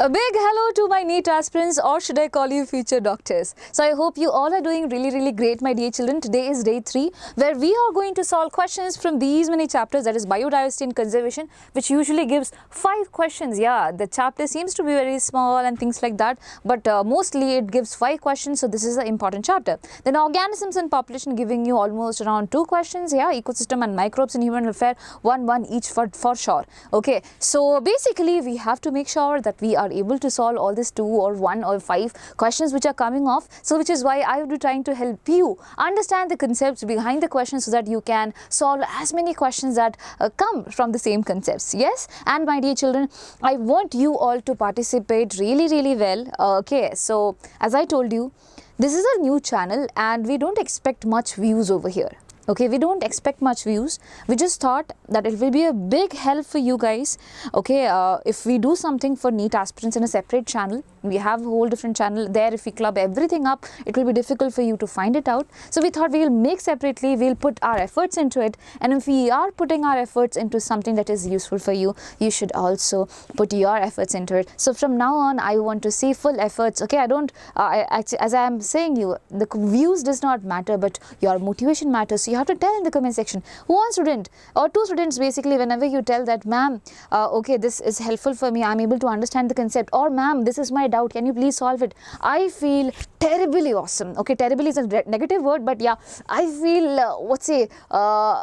A big hello to my NEET aspirants, or should I call you future doctors. So I hope you all are doing really great, my dear children. Today is day 3 where we are going to solve questions from these many chapters, that is Biodiversity and Conservation, which usually gives 5 questions. Yeah, the chapter seems to be very small and things like that, but mostly it gives 5 questions, so this is an important chapter. Then Organisms and Population, giving you almost around 2 questions. Yeah, Ecosystem and Microbes and Human Welfare, 1 each for sure. Okay, so basically we have to make sure that we are able to solve all these 2 or 1 or 5 questions which are coming off. So which is why I will be trying to help you understand the concepts behind the questions so that you can solve as many questions that come from the same concepts. Yes, and my dear children, I want you all to participate really well. Okay, so as I told you, this is a new channel and we don't expect much views over here. Okay, we don't expect much views. We just thought that it will be a big help for you guys. Okay, if we do something for NEET aspirants in a separate channel, we have a whole different channel there. If we club everything up, it will be difficult for you to find it out. So we thought we will make separately, we'll put our efforts into it. And if we are putting our efforts into something that is useful for you, you should also put your efforts into it. So from now on, I want to see full efforts. Okay, I don't, as I am saying you, the views does not matter, but your motivation matters. So you have to tell in the comment section, one student or 2 students, basically, whenever you tell that, ma'am, okay, this is helpful for me, I'm able to understand the concept, or ma'am, this is my doubt, can you please solve it? I feel terribly awesome. Okay, terribly is a negative word, but yeah, I feel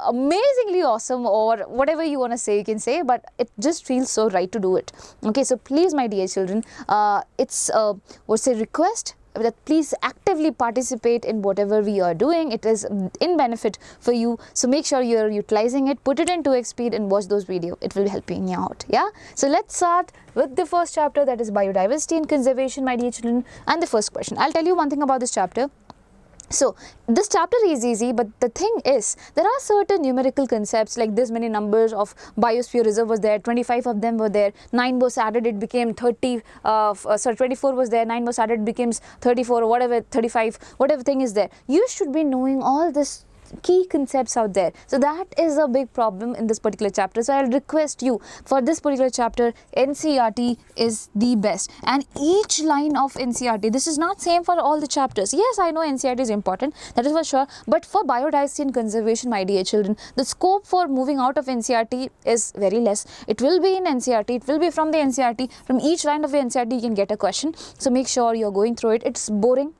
amazingly awesome, or whatever you want to say, you can say, but it just feels so right to do it. Okay, so please, my dear children, it's request that please actively participate in whatever we are doing. It is in benefit for you, so make sure you are utilizing it. Put it in 2x speed and watch those videos. It will be helping you out. Yeah, so let's start with the first chapter, that is Biodiversity and Conservation, my dear children. And the first question, I'll tell you one thing about this chapter. So this chapter is easy, but the thing is, there are certain numerical concepts, like this many numbers of biosphere reserve was there, 25 of them were there, 9 was added, it became 30, 24 was there, 9 was added, becomes 34 or whatever, 35, whatever thing is there. You should be knowing all this key concepts out there. So that is a big problem in this particular chapter. So I'll request you, for this particular chapter, NCERT is the best, and each line of NCERT, this is not same for all the chapters. Yes, I know NCERT is important, that is for sure, but for Biodiversity and Conservation, my dear children, the scope for moving out of NCERT is very less. It will be in NCERT, it will be from the NCERT, from each line of the NCERT you can get a question. So make sure you're going through it. It's boring,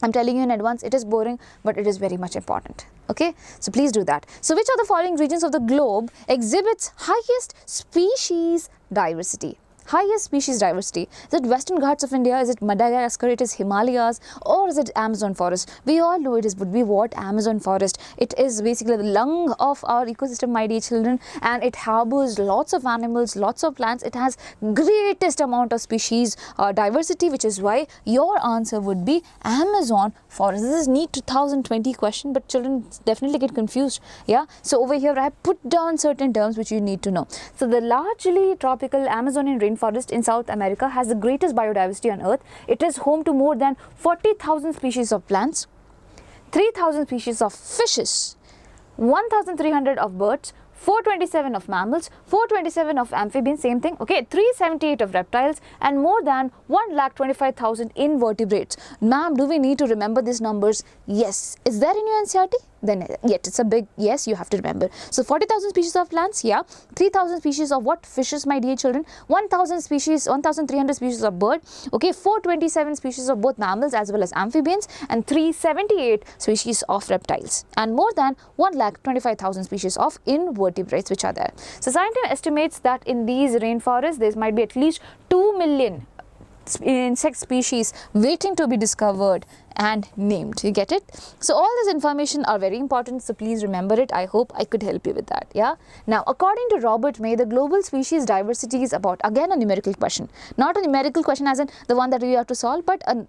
I'm telling you in advance, it is boring, but it is very much important. Okay, so please do that. So which of the following regions of the globe exhibits highest species diversity? Highest species diversity. Is it Western Ghats of India? Is it Madagascar? It is Himalayas? Or is it Amazon forest? We all know it would be what? Amazon forest. It is basically the lung of our ecosystem, my dear children, and it harbors lots of animals, lots of plants. It has greatest amount of species diversity, which is why your answer would be Amazon forest. This is NEET 2020 question, but children definitely get confused. Yeah, so over here I have put down certain terms which you need to know. So the largely tropical Amazonian rainforest in South America has the greatest biodiversity on earth. It is home to more than 40,000 species of plants, 3,000 species of fishes, 1,300 of birds, 427 of mammals, 427 of amphibians, same thing, okay, 378 of reptiles, and more than 1,25,000 invertebrates. Ma'am, do we need to remember these numbers? Yes. Is there in your NCERT? Then yet it's a big yes, you have to remember. So 40,000 species of plants, yeah, 3,000 species of what? Fishes, my dear children, 1,000 species, 1,300 species of bird, okay, 427 species of both mammals as well as amphibians, and 378 species of reptiles, and more than 1,25,000 species of invertebrates which are there. So scientists estimates that in these rainforests there might be at least 2 million insect species waiting to be discovered and named. You get it? So all this information are very important, so please remember it. I hope I could help you with that. Yeah. Now, according to Robert May, the global species diversity is about, again, a numerical question. Not a numerical question as in the one that we have to solve, but a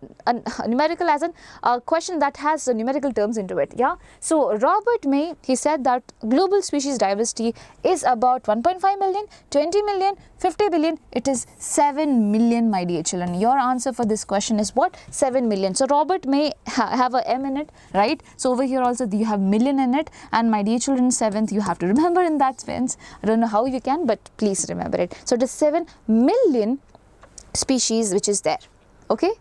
numerical as in a question that has numerical terms into it. Yeah. So Robert May, he said that global species diversity is about 1.5 million, 20 million, 50 billion. It is 7 million, my dear children. Your answer for this question is what? 7 million. So Robert May have a M in it, right? So over here also you have million in it, and my dear children, 7th you have to remember in that sense. I don't know how you can, but please remember it. So it is 7 million species which is there. Okay,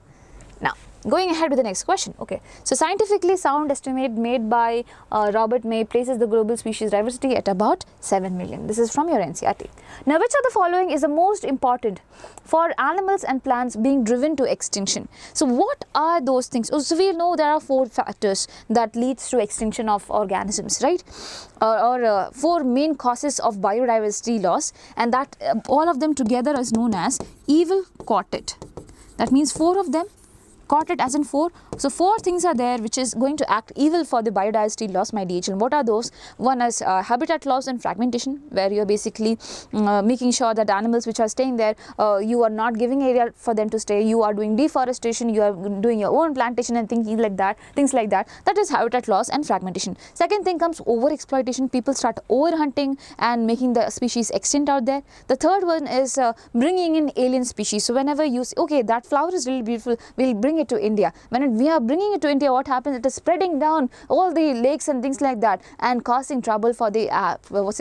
now going ahead with the next question. Okay, so scientifically sound estimate made by Robert May places the global species diversity at about 7 million. This is from your NCERT. Now, which of the following is the most important for animals and plants being driven to extinction? So what are those things? So we know there are 4 factors that leads to extinction of organisms, right? Or 4 main causes of biodiversity loss, and that all of them together is known as evil quartet. That means 4 of them. Quartet as in 4. So 4 things are there which is going to act evil for the biodiversity loss, my dear children. What are those? One is habitat loss and fragmentation, where you are basically making sure that animals which are staying there, you are not giving area for them to stay. You are doing deforestation, you are doing your own plantation and things like that. That is habitat loss and fragmentation. Second thing comes over exploitation. People start over hunting and making the species extinct out there. The third one is bringing in alien species. So whenever you say, okay, that flower is really beautiful, we'll bring it to India. When we are bringing it to India, what happens? It is spreading down all the lakes and things like that and causing trouble for the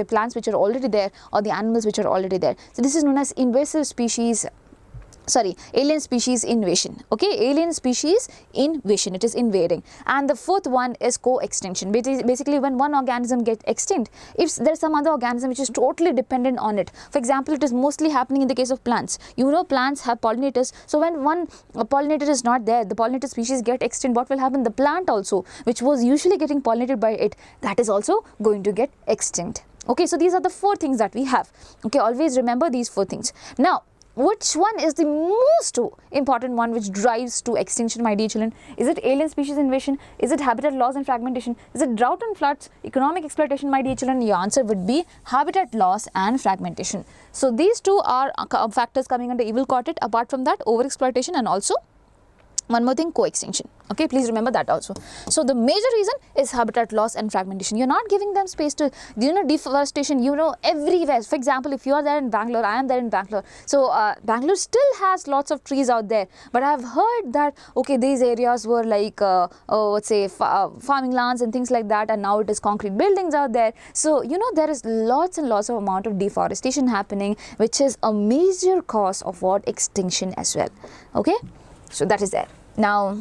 plants which are already there or the animals which are already there. So this is known as invasive species. Alien species invasion. Okay, alien species invasion, it is invading. And the fourth one is co-extinction. Basically, when one organism gets extinct, if there's some other organism which is totally dependent on it. For example, it is mostly happening in the case of plants. You know, plants have pollinators. So when one pollinator is not there, the pollinator species get extinct. What will happen? The plant also, which was usually getting pollinated by it, that is also going to get extinct. Okay, so these are the 4 things that we have. Okay, always remember these 4 things. Now, which one is the most important one which drives to extinction, my dear children? Is it alien species invasion? Is it habitat loss and fragmentation? Is it drought and floods, economic exploitation, my dear children? Your answer would be habitat loss and fragmentation. So these 2 are factors coming under evil quartet. Apart from that, overexploitation and also one more thing, co-extinction. Okay, please remember that also. So the major reason is habitat loss and fragmentation. You're not giving them space to, deforestation, everywhere. For example, if you are there in Bangalore, I am there in Bangalore. So Bangalore still has lots of trees out there. But I have heard that, okay, these areas were like, farming lands and things like that. And now it is concrete buildings out there. So, there is lots and lots of amount of deforestation happening, which is a major cause of what? Extinction as well. Okay. So that is there. Now,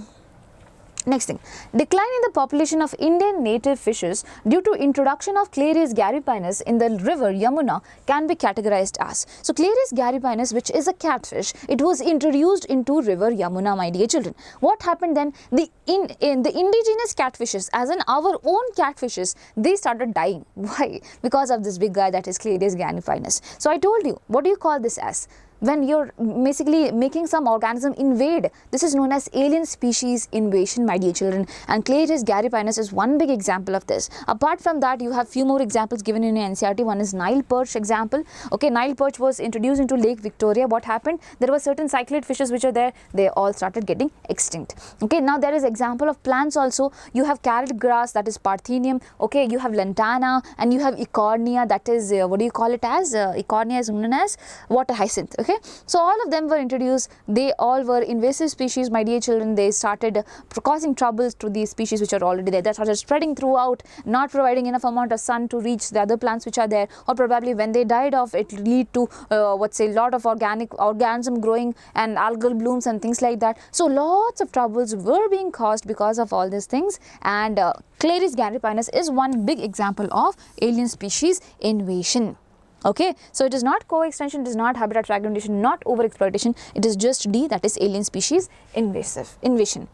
next thing, decline in the population of Indian native fishes due to introduction of Clarias garipinus in the river Yamuna can be categorized as. So Clarias garipinus, which is a catfish, it was introduced into river Yamuna, my dear children. What happened then? The indigenous catfishes, as in our own catfishes, they started dying. Why? Because of this big guy that is Clarias garipinus. So I told you, what do you call this as? When you're basically making some organism invade, this is known as alien species invasion, my dear children. And Clarias garipinus is one big example of this. Apart from that, you have few more examples given in your NCERT. One is Nile perch example. Okay, Nile perch was introduced into Lake Victoria. What happened? There were certain cyclid fishes which are there. They all started getting extinct. Okay, now there is example of plants also. You have carrot grass, that is Parthenium. Okay, you have lantana and you have Ecornia, that is, Ecornia is known as water hyacinth. Okay, so all of them were introduced. They all were invasive species, my dear children. They started causing troubles to these species which are already there. They started spreading throughout, not providing enough amount of sun to reach the other plants which are there, or probably when they died off, it lead to lot of organism growing and algal blooms and things like that. So lots of troubles were being caused because of all these things, and Clarias garipinus is one big example of alien species invasion. Okay, so it is not co-extension, it is not habitat fragmentation, not overexploitation, it is just D, that is alien species invasion.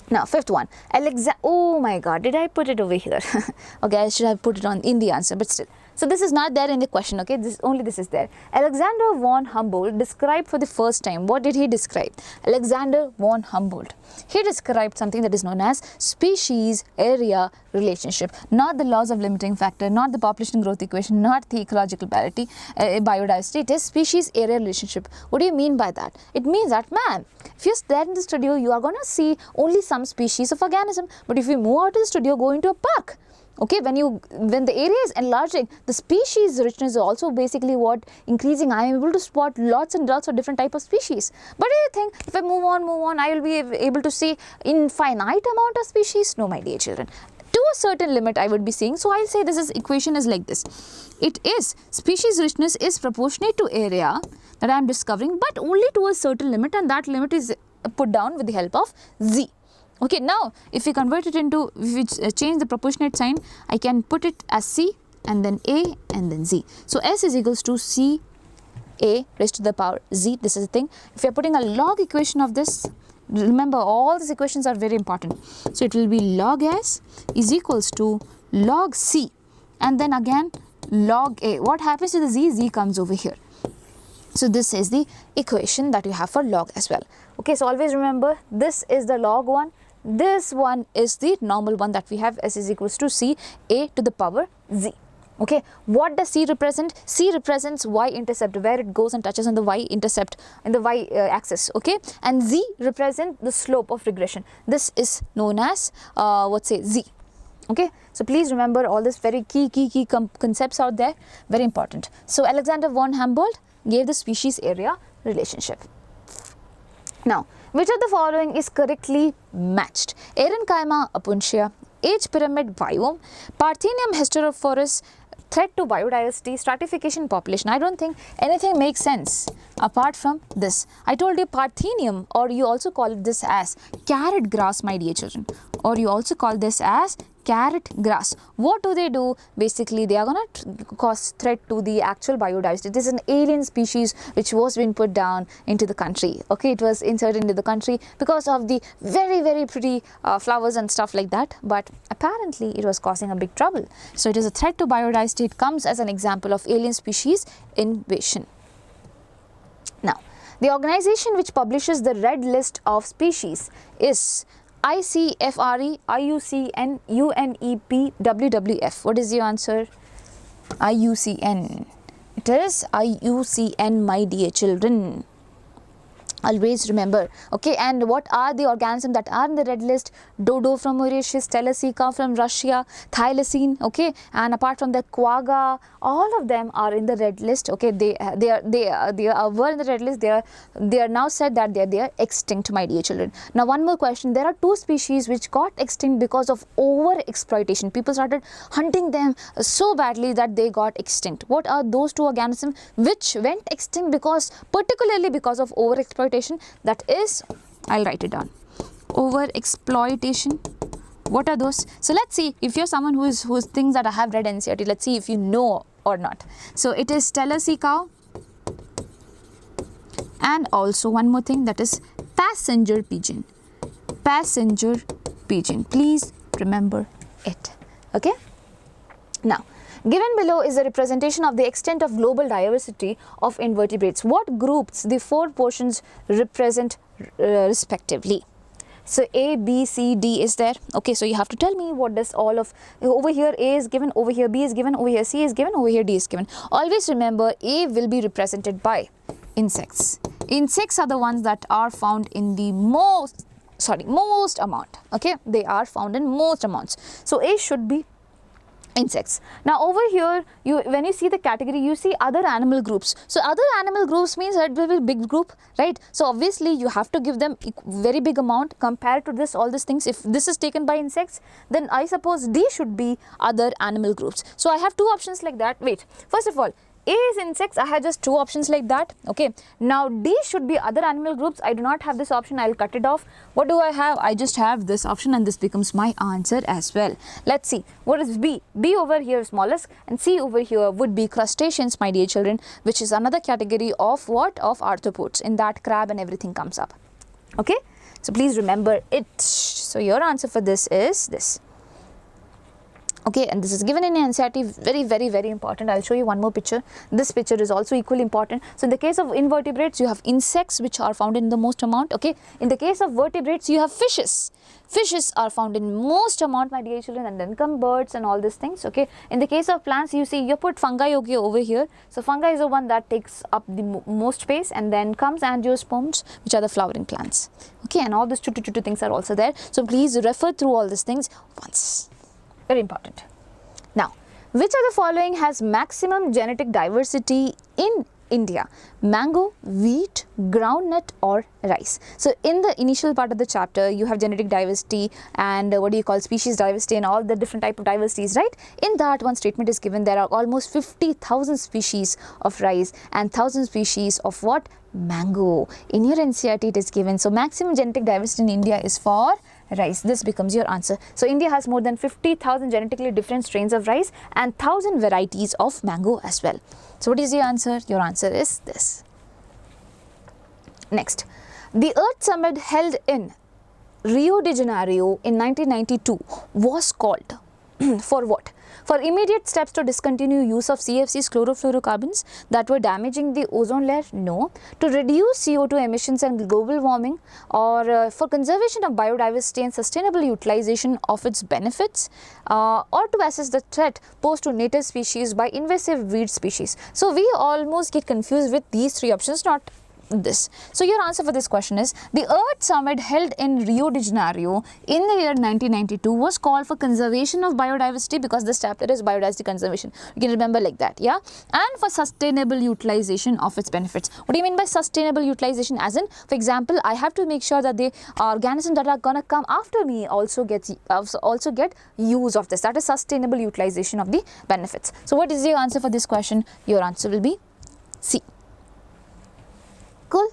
Now, 5th one, oh my god, did I put it over here? Okay, I should have put it in the answer, but still. So this is not there in the question, okay, this is there. Alexander von Humboldt described for the first time. What did he describe? Alexander von Humboldt. He described something that is known as species-area relationship, not the laws of limiting factor, not the population growth equation, not the ecological biodiversity. It is species-area relationship. What do you mean by that? It means that, man, if you're there in the studio, you are going to see only some species of organism. But if you move out of the studio, go into a park. Okay, when the area is enlarging, the species richness is also basically what increasing. I am able to spot lots and lots of different type of species. But do you think if I move on, I will be able to see infinite amount of species? No, my dear children. to a certain limit I would be saying. So I'll say this is equation is like this. It is species richness is proportionate to area that I am discovering, but only to a certain limit, and that limit is put down with the help of z. Okay, now if we convert it into, if we change the proportionate sign, I can put it as c and then a and then z. So s is equals to c a raised to the power z. This is the thing. If you are putting a log equation of this, remember all these equations are very important. So it will be log s is equals to log c and then again log a. What happens to the z? Z comes over here. So this is the equation that you have for log as well. Okay, so always remember this is the log one, this one is the normal one that we have, s is equals to c a to the power z. Okay, what does c represent? C represents y-intercept, where it goes and touches on the y-intercept in the y-axis. Okay, and z represent the slope of regression. This is known as z. Okay, so please remember all this very key concepts out there, very important. So Alexander von Humboldt gave the species area relationship. Now, which of the following is correctly matched? Erenkaima apuntia, age pyramid biome, Parthenium hysterophorus, threat to biodiversity, stratification population. I don't think anything makes sense apart from this. I told you Parthenium, or you also call it this as carrot grass, my dear children, or you also call this as carrot grass. What do? Basically, they are going to cause threat to the actual biodiversity. This is an alien species which was being put down into the country. Okay, it was inserted into the country because of the very pretty flowers and stuff like that. But apparently, it was causing a big trouble. So it is a threat to biodiversity. It comes as an example of alien species invasion. Now, the organization which publishes the red list of species is ICFRE, IUCN, UNEP, WWF. What is your answer? IUCN. It is IUCN, my dear children. Always remember. Okay, and what are the organisms that are in the red list? Dodo from Mauritius, Telesica from Russia, Thylacine. Okay, and apart from that, quagga, all of them are in the red list. Okay, they were in the red list. They are now said that they are extinct, my dear children. Now one more question. There are two species which got extinct because of over exploitation. People started hunting them so badly that they got extinct. What are those two organisms which went extinct particularly because of over exploitation? That is, I'll write it down. Over exploitation. What are those? So let's see if you're someone who's thinks that I have read NCERT. Let's see if you know or not. So it is Telesica, and also one more thing, that is passenger pigeon. Passenger pigeon. Please remember it. Okay. Now, given below is a representation of the extent of global diversity of invertebrates. What groups the four portions represent respectively? So A, B, C, D is there. Okay, so you have to tell me what does all of, over here A is given, over here B is given, over here C is given, over here D is given. Always remember A will be represented by insects. Insects are the ones that are found in the most amount. Okay, they are found in most amounts. So A should be insects. Now over here, when you see the category, you see other animal groups. So other animal groups means that will be big group, right? So obviously you have to give them very big amount compared to this, all these things. If this is taken by insects, then I suppose D should be other animal groups. So I have two options like that. Wait, first of all, A is insects. I had just two options like that. Okay, now D should be other animal groups. I do not have this option. I'll cut it off. What do I have? I just have this option, and this becomes my answer as well. Let's see. What is B? B over here is mollusk, and C over here would be crustaceans, my dear children, which is another category of what? Of arthropods. In that, crab and everything comes up. Okay, so please remember it. So your answer for this is this. Okay, and this is given in NCERT, very important. I'll show you one more picture. This picture is also equally important. So in the case of invertebrates, you have insects which are found in the most amount. Okay, in the case of vertebrates, you have fishes. Fishes are found in most amount, my dear children, and then come birds and all these things. Okay, in the case of plants, you see you put fungi over here. So fungi is the one that takes up the most space, and then comes angiosperms, which are the flowering plants. Okay, and all these two things are also there. So please refer through all these things once. Very important. Now, which of the following has maximum genetic diversity in India? Mango, wheat, groundnut or rice? So in the initial part of the chapter, you have genetic diversity and species diversity and all the different type of diversities, right? In that one statement is given there are almost 50,000 species of rice and 1,000 species of what? Mango. In your NCERT it is given. So maximum genetic diversity in India is for rice. This becomes your answer. So India has more than 50,000 genetically different strains of rice and 1,000 varieties of mango as well. So what is your answer? Your answer is this. Next, the Earth Summit held in Rio de Janeiro in 1992 was called for what? For immediate steps to discontinue use of CFCs, chlorofluorocarbons that were damaging the ozone layer? No. To reduce CO2 emissions and global warming, or for conservation of biodiversity and sustainable utilization of its benefits, or to assess the threat posed to native species by invasive weed species. So we almost get confused with these three options, not this. So your answer for this question is the Earth Summit held in Rio de Janeiro in the year 1992 was called for conservation of biodiversity, because this chapter is biodiversity conservation. You can remember like that, yeah? And for sustainable utilization of its benefits. What do you mean by sustainable utilization? As in, for example, I have to make sure that the organisms that are gonna come after me also get use of this. That is sustainable utilization of the benefits. So what is your answer for this question? Your answer will be C. Cool.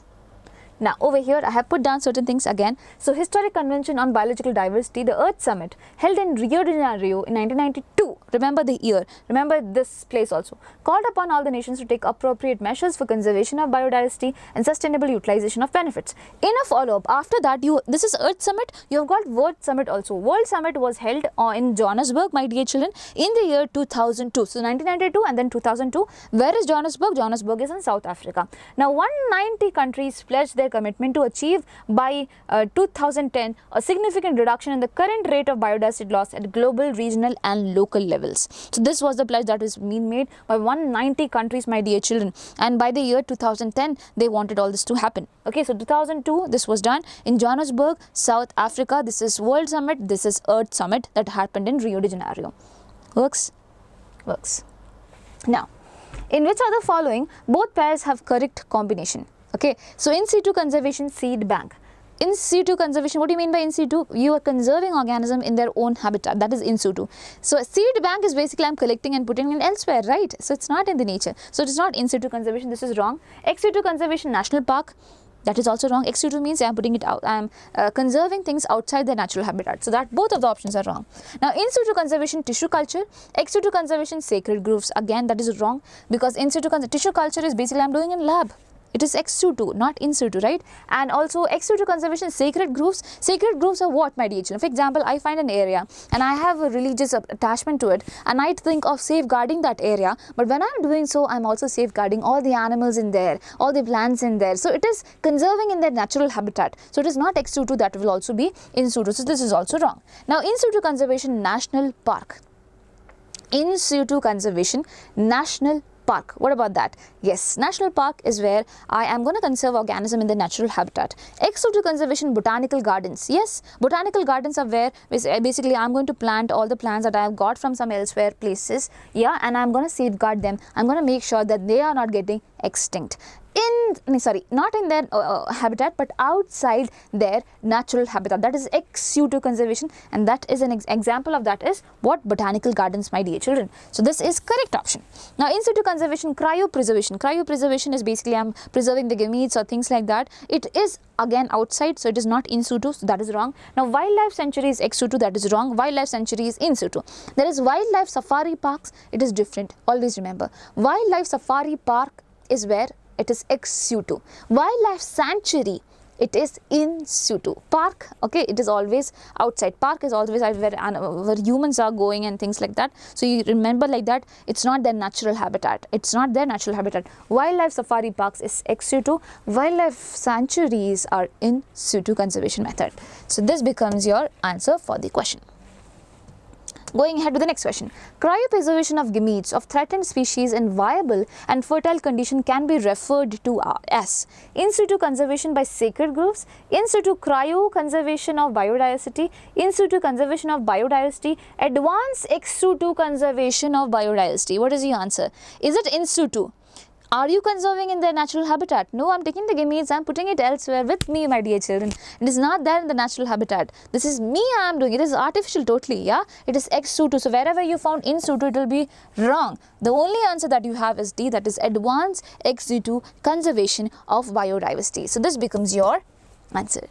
Now over here I have put down certain things again. So historic convention on biological diversity, the Earth Summit held in Rio de Janeiro in 1992. Remember the year, remember this place also. Called upon all the nations to take appropriate measures for conservation of biodiversity and sustainable utilization of benefits. In a follow-up after that, this is Earth Summit, you have got World Summit also. World Summit was held in Johannesburg, my dear children, in the year 2002. So 1992 and then 2002. Where is Johannesburg? Johannesburg is in South Africa. Now 190 countries pledged their commitment to achieve by 2010 a significant reduction in the current rate of biodiversity loss at global, regional and local levels. So this was the pledge that is being made by 190 countries, my dear children, and by the year 2010 they wanted all this to happen. Okay, so 2002 this was done in Johannesburg, South Africa. This is World Summit, this is Earth Summit that happened in Rio de Janeiro. Works? Works. Now, in which of the following both pairs have correct combination? Okay, so in situ conservation, seed bank. In situ conservation, what do you mean by in situ? You are conserving organism in their own habitat, that is in situ. So seed bank is basically I am collecting and putting in elsewhere, right? So it's not in the nature. So it is not in situ conservation, this is wrong. Ex situ conservation, national park, that is also wrong. Ex situ means I am putting it out, I am conserving things outside their natural habitat. So that both of the options are wrong. Now in situ conservation, tissue culture. Ex situ conservation, sacred groves. Again that is wrong, because in situ tissue culture is basically I am doing in lab. It is ex situ, not in situ, right? And also ex situ conservation, sacred groves. Sacred groves are what, my dear children? For example, I find an area and I have a religious attachment to it and I think of safeguarding that area, but when I am doing so, I am also safeguarding all the animals in there, all the plants in there. So it is conserving in their natural habitat. So it is not ex situ, that will also be in situ. So this is also wrong. Now in situ conservation, national park. In situ conservation, national park. What about that? Yes, national park is where I am going to conserve organism in the natural habitat. Ex situ conservation, botanical gardens. Yes, botanical gardens are where basically I am going to plant all the plants that I have got from some elsewhere places. Yeah, and I am going to safeguard them. I am going to make sure that they are not getting extinct. Not in their habitat, but outside their natural habitat. That is ex situ conservation, and that is an example of that is what? Botanical gardens, my dear children. So this is correct option. Now in situ conservation, cryopreservation. Cryopreservation is basically I am preserving the gametes or things like that. It is again outside, so it is not in situ, so that is wrong. Now wildlife sanctuary is ex situ, that is wrong. Wildlife sanctuary is in situ. There is wildlife safari parks, it is different. Always remember, wildlife safari park is where it is ex situ. Wildlife sanctuary, it is in situ. Park, okay, it is always outside. Park is always where humans are going and things like that. So you remember like that, it's not their natural habitat. It's not their natural habitat. Wildlife safari parks is ex situ. Wildlife sanctuaries are in situ conservation method. So this becomes your answer for the question. Going ahead to the next question. Cryopreservation of gametes of threatened species in viable and fertile condition can be referred to as in situ conservation by sacred groves, in situ cryo conservation of biodiversity, in situ conservation of biodiversity, advanced ex situ conservation of biodiversity. What is the answer? Is it in situ? Are you conserving in their natural habitat? No, I'm taking the gametes, I'm putting it elsewhere with me, my dear children. It is not there in the natural habitat. This is me, I'm doing it. It is artificial totally, yeah. It is ex situ. So wherever you found in situ, it will be wrong. The only answer that you have is D, that is advanced ex situ conservation of biodiversity. So this becomes your answer.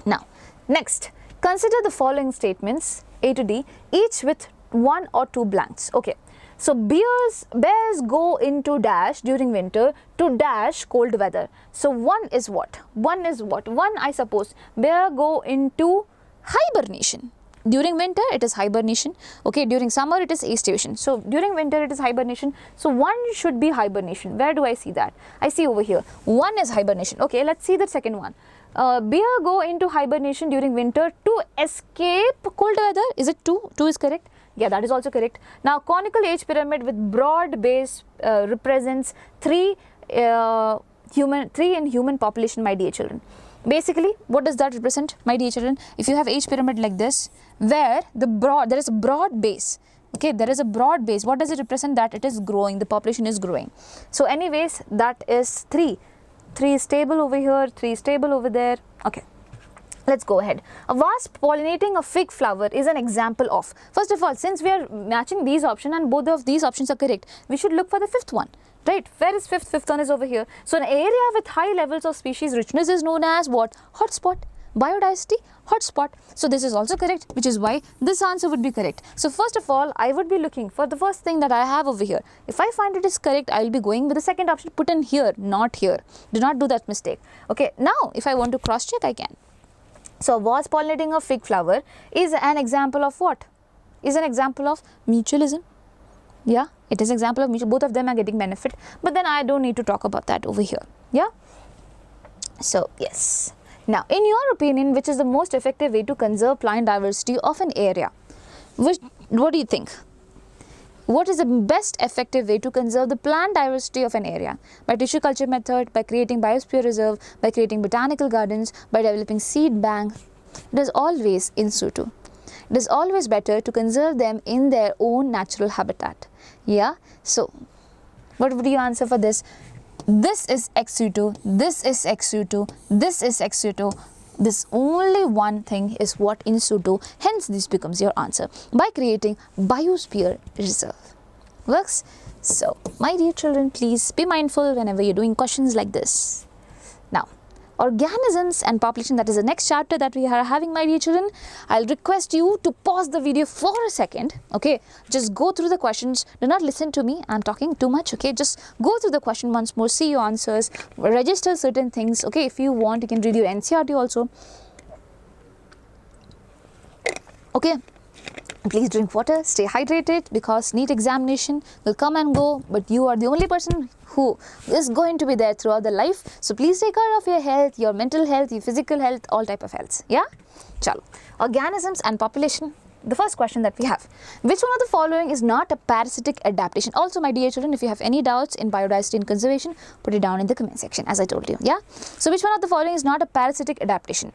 Now, next, consider the following statements, A to D, each with 1 or 2 blanks. Okay. So bears go into dash during winter to dash cold weather. So 1 is what? 1 is what? 1, I suppose, bear go into hibernation. During winter it is hibernation. Okay, during summer it is aestivation. So during winter it is hibernation. So 1 should be hibernation. Where do I see that? I see over here. 1 is hibernation. Okay, let's see the second one. Bear go into hibernation during winter to escape cold weather. Is it 2? 2 is correct. Yeah, that is also correct. Now, conical age pyramid with broad base represents 3 in human population, my dear children. Basically, what does that represent, my dear children? If you have age pyramid like this, where there is a broad base. Okay, there is a broad base. What does it represent? That it is growing, the population is growing. So anyways, that is 3. 3 is stable over here, 3 is stable over there. Okay. Let's go ahead. A wasp pollinating a fig flower is an example of. First of all, since we are matching these options and both of these options are correct, we should look for the 5th one. Right? Where is 5th? 5th one is over here. So an area with high levels of species richness is known as what? Hotspot. Biodiversity hotspot. So this is also correct, which is why this answer would be correct. So first of all, I would be looking for the first thing that I have over here. If I find it is correct, I will be going with the second option put in here, not here. Do not do that mistake. Okay, now if I want to cross check, I can. So, wasp pollinating a fig flower is an example of what? Is an example of mutualism. Yeah, it is an example of mutual. Both of them are getting benefit, but then I don't need to talk about that over here. Yeah. So, yes. Now, in your opinion, which is the most effective way to conserve plant diversity of an area? What do you think? What is the best effective way to conserve the plant diversity of an area? By tissue culture method, by creating biosphere reserve, by creating botanical gardens, by developing seed bank. It is always in situ. It is always better to conserve them in their own natural habitat. Yeah. So, what would you answer for this? This is ex situ, this is ex situ, this is ex situ. This only one thing is what in situ, hence this becomes your answer by creating biosphere reserve. Works? So, my dear children, please be mindful whenever you're doing questions like this. Now, organisms and population, that is the next chapter that we are having, my dear children. I'll request you to pause the video for a second, okay? Just go through the questions. Do not listen to me. I'm talking too much, okay? Just go through the question once more, see your answers, register certain things, okay? If you want, you can read your NCERT also, okay? Please drink water, stay hydrated, because NEET examination will come and go, but you are the only person who is going to be there throughout the life. So please take care of your health, your mental health, your physical health, all type of health. Yeah? Chalo. Organisms and population. The first question that we have. Which one of the following is not a parasitic adaptation? Also, my dear children, if you have any doubts in biodiversity and conservation, put it down in the comment section, as I told you. Yeah? So which one of the following is not a parasitic adaptation?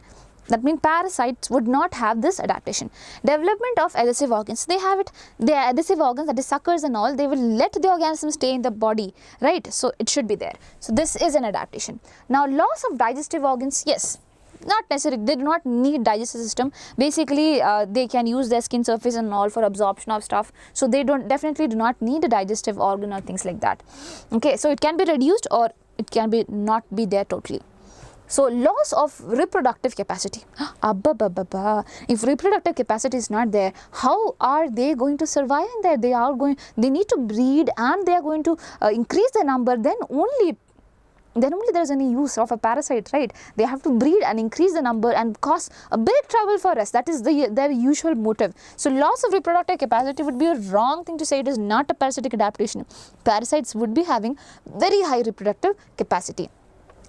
That means parasites would not have this adaptation. Development of adhesive organs. They have it. They are adhesive organs, that is suckers and all. They will let the organism stay in the body, right? So it should be there. So this is an adaptation. Now, loss of digestive organs. Yes, not necessary. They do not need digestive system. Basically, they can use their skin surface and all for absorption of stuff. So they definitely do not need a digestive organ or things like that. Okay, so it can be reduced or it can be not be there totally. So, loss of reproductive capacity. If reproductive capacity is not there, how are they going to survive in there? They need to breed and they are going to increase the number, then only there is any use of a parasite, right? They have to breed and increase the number and cause a big trouble for us. That is their usual motive. So, loss of reproductive capacity would be a wrong thing to say. It is not a parasitic adaptation. Parasites would be having very high reproductive capacity.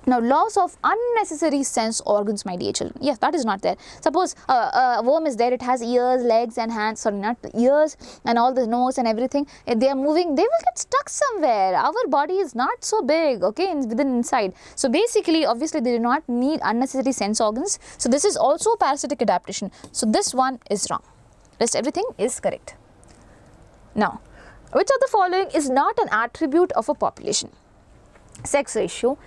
Now, loss of unnecessary sense organs, my dear children. Yes, that is not there. Suppose a worm is there, it has ears, legs and hands, sorry, not ears and all the nose and everything. If they are moving, they will get stuck somewhere. Our body is not so big, okay, within inside. So, basically, obviously, they do not need unnecessary sense organs. So, this is also a parasitic adaptation. So, this one is wrong. Rest everything is correct. Now, Which of the following is not an attribute of a population? Sex ratio,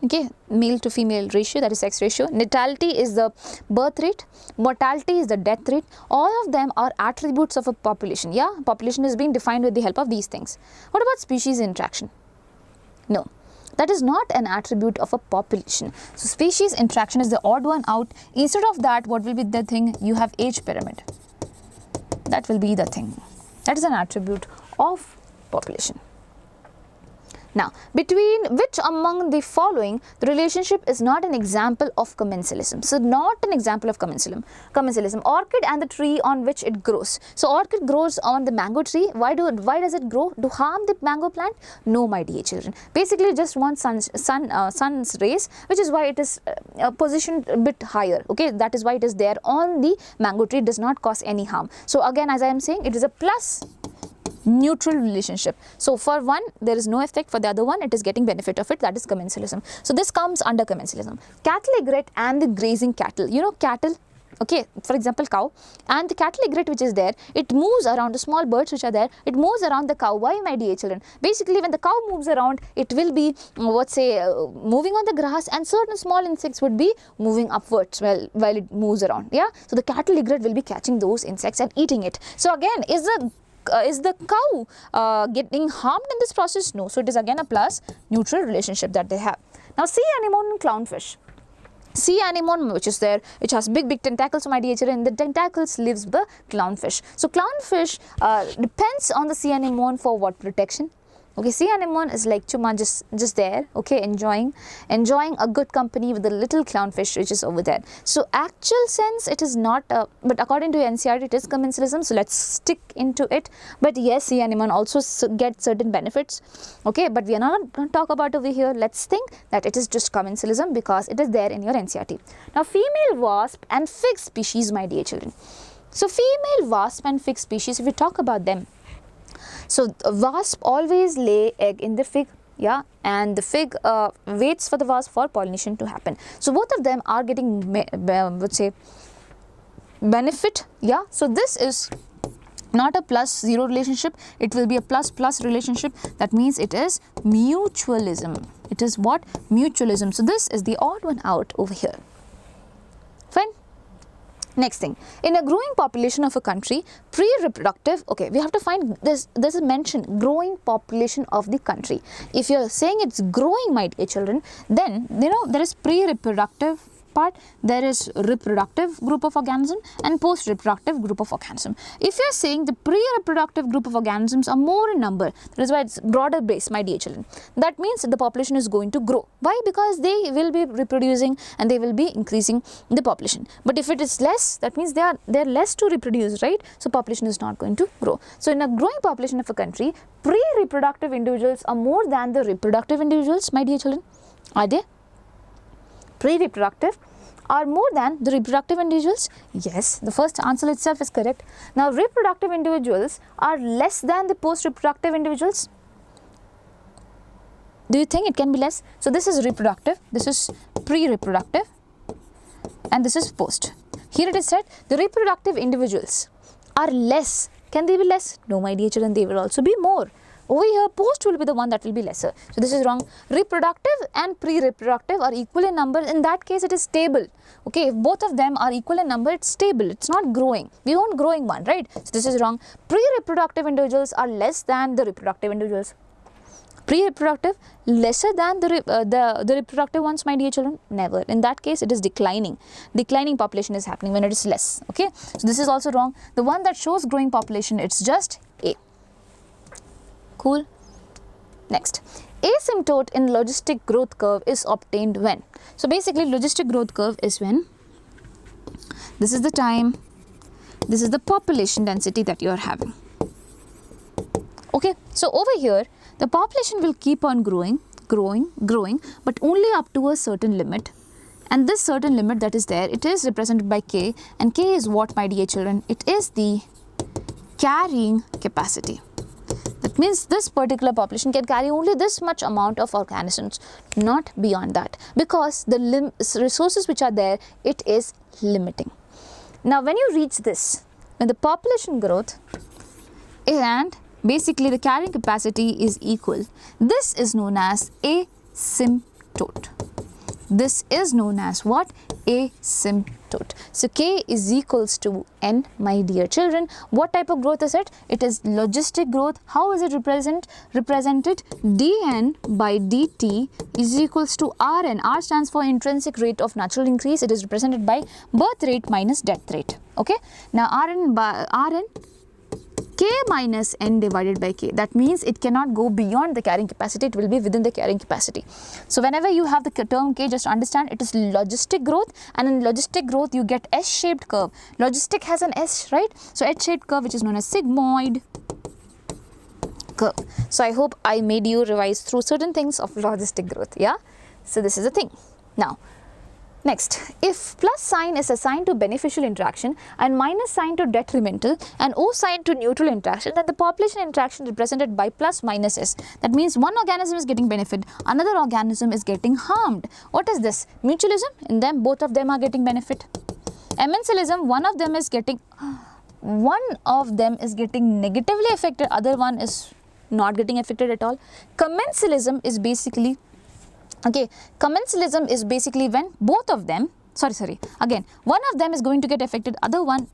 okay, male to female ratio, that is sex ratio. Natality is the birth rate, mortality is the death rate. All of them are attributes of a population. Yeah, population is being defined with the help of these things. What about species interaction? No, that is not an attribute of a population. So species interaction is the odd one out. Instead of that, what will be the thing? You have age pyramid. That will be the thing. That is an attribute of population. Now, between which among the following the relationship is not an example of commensalism? So, not an example of commensalism. Orchid and the tree on which it grows. So, orchid grows on the mango tree. Why does it grow? To harm the mango plant? No, my dear children. Basically, just one sun's rays, which is why it is positioned a bit higher. Okay, that is why it is there on the mango tree. It does not cause any harm. So, again, as I am saying, it is a plus neutral relationship. So for one there is no effect, for the other one it is getting benefit of it, that is commensalism. So this comes under commensalism. Cattle egret and the grazing cattle. You know cattle, okay, for example cow, and the cattle egret which is there, it moves around, the small birds which are there, it moves around the cow. Why, my dear children? Basically when the cow moves around, it will be moving on the grass, and certain small insects would be moving upwards while it moves around. Yeah, so the cattle egret will be catching those insects and eating it. So again, is the cow getting harmed in this process? No. So it is again a plus neutral relationship that they have. Now sea anemone and clownfish. Sea anemone which is there, which has big tentacles, my dear children, in the tentacles lives the clownfish. So clownfish depends on the sea anemone for what? Protection. Okay, sea anemone is like chuma, just there, okay, enjoying a good company with the little clownfish which is over there. So actual sense it is not, but according to NCERT it is commensalism, so let's stick into it. But yes, sea anemone also get certain benefits, okay, but we are not going to talk about over here. Let's think that it is just commensalism because it is there in your NCERT. Now female wasp and fig species, my dear children. So female wasp and fig species, if we talk about them, so wasp always lay egg in the fig, yeah, and the fig waits for the wasp for pollination to happen. So both of them are getting benefit, yeah. So this is not a +0 relationship, it will be a ++ relationship. That means it is mutualism. It is what? Mutualism. So this is the odd one out over here. Fine. Next thing, in a growing population of a country, pre-reproductive, okay, we have to find this is mentioned, growing population of the country. If you are saying it's growing, my dear children, then you know there is pre-reproductive part, there is reproductive group of organism and post-reproductive group of organism. If you are saying the pre-reproductive group of organisms are more in number, that is why it's broader base, my dear children. That means that the population is going to grow. Why? Because they will be reproducing and they will be increasing the population. But if it is less, that means they are less to reproduce, right? So population is not going to grow. So in a growing population of a country, pre-reproductive individuals are more than the reproductive individuals, my dear children. Are they? Pre-reproductive are more than the reproductive individuals? Yes, the first answer itself is correct. Now, reproductive individuals are less than the post-reproductive individuals. Do you think it can be less? So, this is reproductive, this is pre-reproductive, and this is post. Here it is said the reproductive individuals are less. Can they be less? No, my dear children, they will also be more. Over here, post will be the one that will be lesser. So this is wrong. Reproductive and pre-reproductive are equal in number. In that case, it is stable. Okay, if both of them are equal in number, it's stable. It's not growing. We want growing one, right? So this is wrong. Pre-reproductive individuals are less than the reproductive individuals. Pre-reproductive lesser than the reproductive ones, my dear children? Never. In that case, it is declining. Declining population is happening when it is less. Okay, so this is also wrong. The one that shows growing population, it's just A. Cool. Next, asymptote in logistic growth curve is obtained when? So basically, logistic growth curve is when this is the time, this is the population density that you are having. Okay, so over here, the population will keep on growing, but only up to a certain limit. And this certain limit that is there, it is represented by K, and K is what, my dear children? It is the carrying capacity. That means this particular population can carry only this much amount of organisms, not beyond that, because the resources which are there, it is limiting. Now, when you reach this, when the population growth and basically the carrying capacity is equal. This is known as asymptote. This is known as what? Asymptote. So K is equals to N, my dear children. What type of growth is it? It is logistic growth. How is it represented? dN by dt is equals to Rn. R stands for intrinsic rate of natural increase. It is represented by birth rate minus death rate. Okay. Now Rn K minus N divided by K. That means it cannot go beyond the carrying capacity. It will be within the carrying capacity. So whenever you have the term K, just understand it is logistic growth, and in logistic growth you get S-shaped curve. Logistic has an S, right? So S-shaped curve, which is known as sigmoid curve. So I hope I made you revise through certain things of logistic growth. Yeah. So this is the thing. Now, next, if plus sign is assigned to beneficial interaction and minus sign to detrimental and O sign to neutral interaction, then the population interaction represented by plus minus S. That means one organism is getting benefit, another organism is getting harmed. What is this? Mutualism? In them, both of them are getting benefit. Amensalism, one of them is getting negatively affected, other one is not getting affected at all. Commensalism is basically commensalism is basically when both of them, again, one of them is going to get affected, other one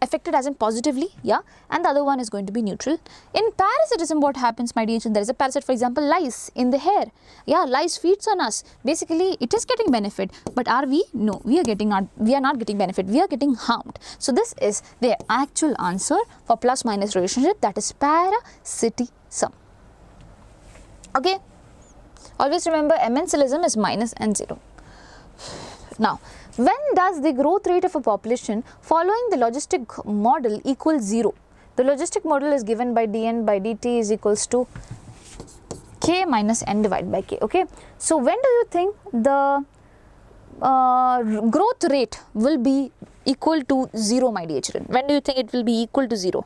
affected as in positively, yeah, and the other one is going to be neutral. In parasitism, what happens, my dear children? There is a parasite, for example, lice in the hair. Yeah, lice feeds on us. Basically, it is getting benefit, but are we? No, we are not getting benefit. We are getting harmed. So this is the actual answer for plus minus relationship, that is parasitism. Okay. Always remember, amensalism is minus and 0. Now, when does the growth rate of a population following the logistic model equal 0? The logistic model is given by dN by dt is equals to K minus N divided by K. Okay. So, when do you think the growth rate will be equal to 0, my dear children? When do you think it will be equal to 0?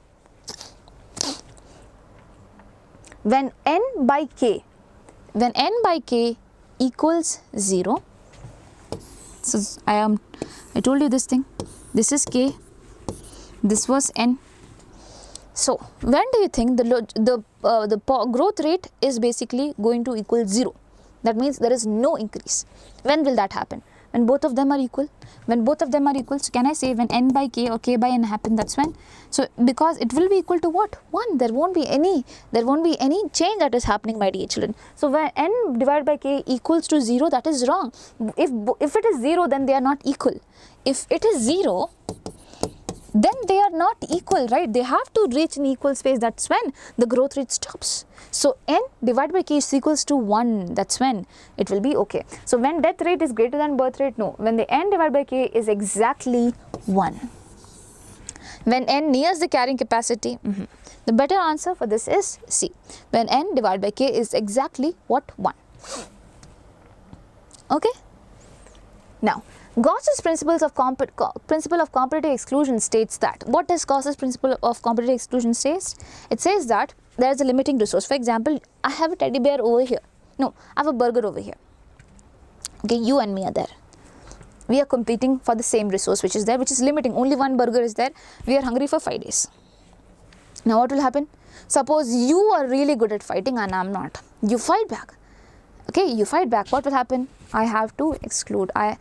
When N by K equals 0, so I told you this thing, this is K, this was N. So when do you think the growth rate is basically going to equal 0? That means there is no increase. When will that happen? When both of them are equal. When both of them are equal, so can I say when N by K or K by N happen, that's when? So because it will be equal to what? 1. There won't be any change that is happening, my dear children. So when N divided by K equals to 0, that is wrong. If it is 0, then they are not equal. If it is 0, then they are not equal, right? They have to reach an equal space. That's when the growth rate stops. So N divided by K is equals to 1. That's when it will be okay. So when death rate is greater than birth rate, no. When the N divided by K is exactly 1. When N nears the carrying capacity, the better answer for this is C. When N divided by K is exactly what? 1. Okay. Now, Gauss's principle of competitive exclusion states that. What does Gauss's principle of competitive exclusion says? It says that there is a limiting resource. For example, I have a teddy bear over here. No, I have a burger over here. Okay, you and me are there. We are competing for the same resource which is there, which is limiting. Only one burger is there. We are hungry for 5 days. Now what will happen? Suppose you are really good at fighting and I am not. You fight back. Okay, you fight back. What will happen? I have to exclude. I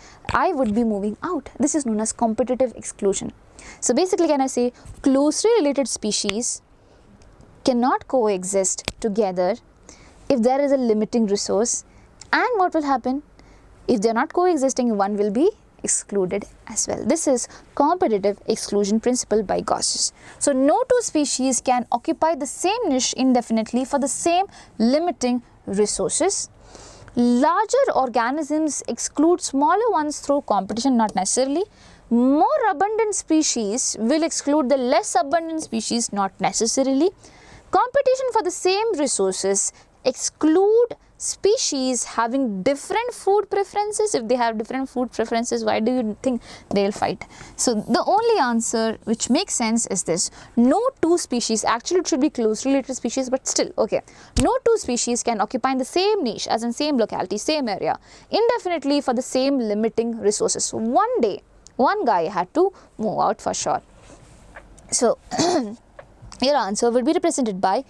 would be moving out. This is known as competitive exclusion. So basically, can I say closely related species cannot coexist together if there is a limiting resource, and what will happen? If they are not coexisting, one will be excluded as well. This is competitive exclusion principle by Gauss. So no two species can occupy the same niche indefinitely for the same limiting resources. Larger organisms exclude smaller ones through competition, not necessarily. More abundant species will exclude the less abundant species, not necessarily. Competition for the same resources exclude species having different food preferences. If they have different food preferences, why do you think they'll fight? So the only answer which makes sense is this: no two species, actually it should be closely related species, but still, okay, no two species can occupy in the same niche, as in same locality, same area, indefinitely for the same limiting resources. So one day, one guy had to move out for sure. So your answer will be represented by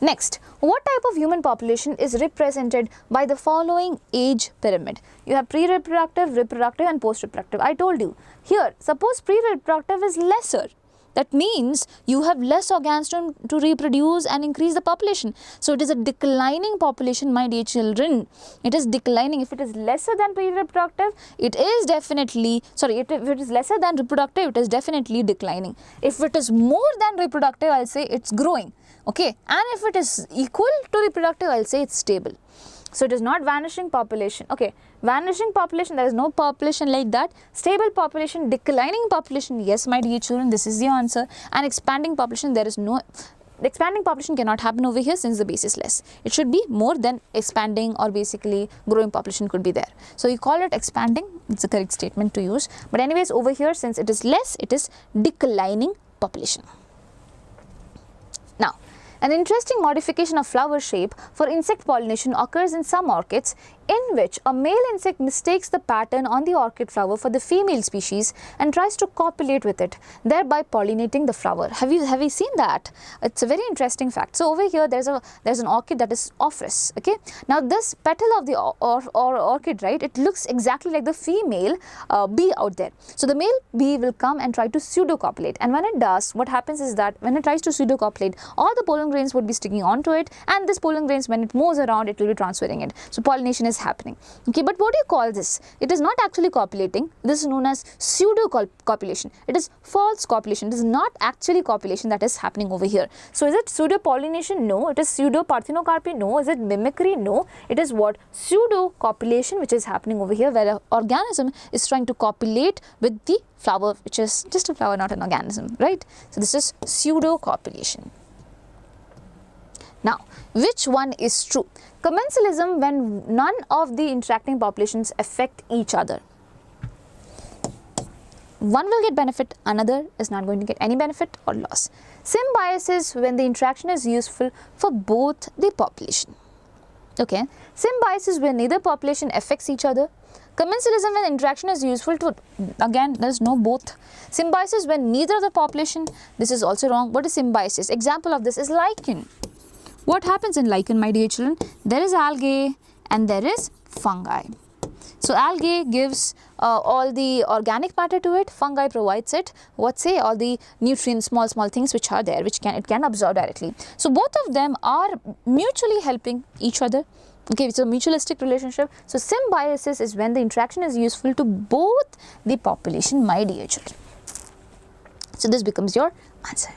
Next, what type of human population is represented by the following age pyramid? You have pre-reproductive, reproductive and post-reproductive. I told you. Here, suppose pre-reproductive is lesser. That means you have less organisms to reproduce and increase the population. So it is a declining population, my dear children. It is declining. If it is lesser than pre-reproductive, it is definitely, if it is lesser than reproductive, it is definitely declining. If it is more than reproductive, I'll say it's growing. Okay, and if it is equal to reproductive, I'll say it's stable. So it is not vanishing population. Okay, vanishing population, there is no population like that. Stable population, declining population, yes, my dear children, this is the answer. And expanding population, there is no, the expanding population cannot happen over here since the base is less. It should be more than expanding, or basically growing population could be there. So you call it expanding, it's the correct statement to use. But anyways, over here, since it is less, it is declining population. Now, an interesting modification of flower shape for insect pollination occurs in some orchids, in which a male insect mistakes the pattern on the orchid flower for the female species and tries to copulate with it, thereby pollinating the flower. Have you seen that? It's a very interesting fact. So over here there's an orchid that is orphrus. Okay, now this petal of the orchid, right, it looks exactly like the female bee out there. So the male bee will come and try to pseudo copulate, and when it does, what happens is that when it tries to pseudo copulate, all the pollen grains would be sticking onto it, and this pollen grains, when it moves around, it will be transferring it. So pollination is happening. Okay, but what do you call this? It is not actually copulating. This is known as pseudo copulation. It is false copulation. It is not actually copulation that is happening over here. So is it pseudo pollination? No. It is pseudo parthenocarpy? No. Is it mimicry? No. It is what? Pseudo copulation, which is happening over here, where an organism is trying to copulate with the flower, which is just a flower, not an organism, right? So this is pseudo copulation. Now, which one is true? Commensalism, when none of the interacting populations affect each other. One will get benefit, another is not going to get any benefit or loss. Symbiosis, when the interaction is useful for both the population. Okay, symbiosis when neither population affects each other. Commensalism when interaction is useful to, again, there is no both. Symbiosis when neither of the population, this is also wrong. What is symbiosis? Example of this is lichen. What happens in lichen, my dear children? There is algae and there is fungi. So algae gives all the organic matter to it, fungi provides it, all the nutrients, small things which are there, which it can absorb directly. So both of them are mutually helping each other. Okay, it's a mutualistic relationship. So symbiosis is when the interaction is useful to both the population, my dear children. So this becomes your answer.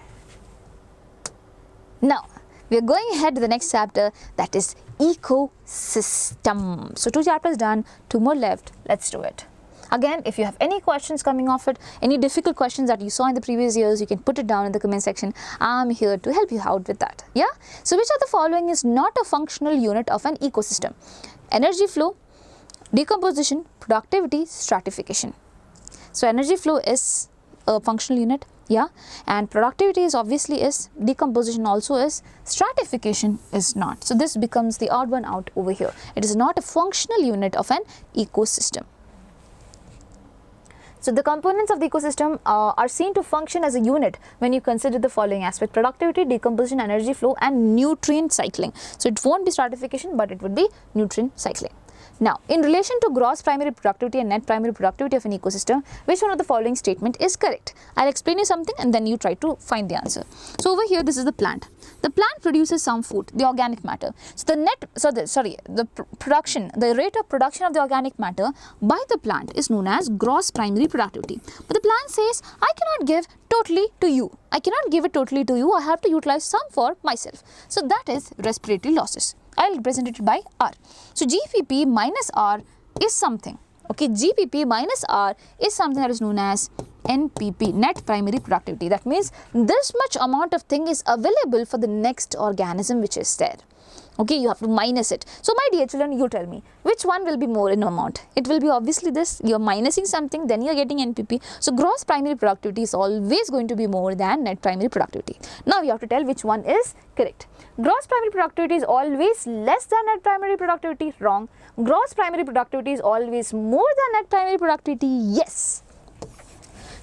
Now, we are going ahead to the next chapter, that is ecosystem. So 2 chapters done, 2 more left. Let's do it. Again, if you have any questions coming off it, any difficult questions that you saw in the previous years, you can put it down in the comment section. I'm here to help you out with that. Yeah. So which of the following is not a functional unit of an ecosystem? Energy flow, decomposition, productivity, stratification. So energy flow is a functional unit. Yeah, and productivity is obviously is, decomposition also is, stratification is not. So this becomes the odd one out over here. It is not a functional unit of an ecosystem. So the components of the ecosystem are seen to function as a unit when you consider the following aspect: productivity, decomposition, energy flow and nutrient cycling. So it won't be stratification, but it would be nutrient cycling. Now, in relation to gross primary productivity and net primary productivity of an ecosystem, which one of the following statement is correct? I'll explain you something and then you try to find the answer. So over here, this is the plant. The plant produces some food, the organic matter. So the rate of production of the organic matter by the plant is known as gross primary productivity. But the plant says, I cannot give totally to you. I cannot give it totally to you. I have to utilize some for myself. So that is respiratory losses. I will represent it by R. So GPP minus R is something. Okay, GPP minus R is something that is known as NPP, net primary productivity. That means this much amount of thing is available for the next organism which is there. Okay, you have to minus it. So my dear children, you tell me, which one will be more in amount? It will be obviously this. You are minusing something, then you are getting NPP. So gross primary productivity is always going to be more than net primary productivity. Now you have to tell which one is correct. Gross primary productivity is always less than net primary productivity. Wrong. Gross primary productivity is always more than net primary productivity. Yes.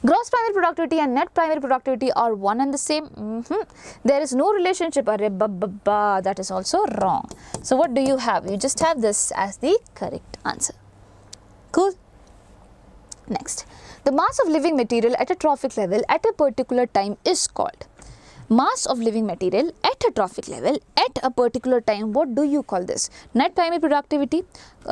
Gross primary productivity and net primary productivity are one and the same. There is no relationship. That is also wrong. So what do you have? You just have this as the correct answer. Cool. Next, the mass of living material at a trophic level at a particular time is called. Mass of living material at a trophic level at a particular time, what do you call this? Net primary productivity,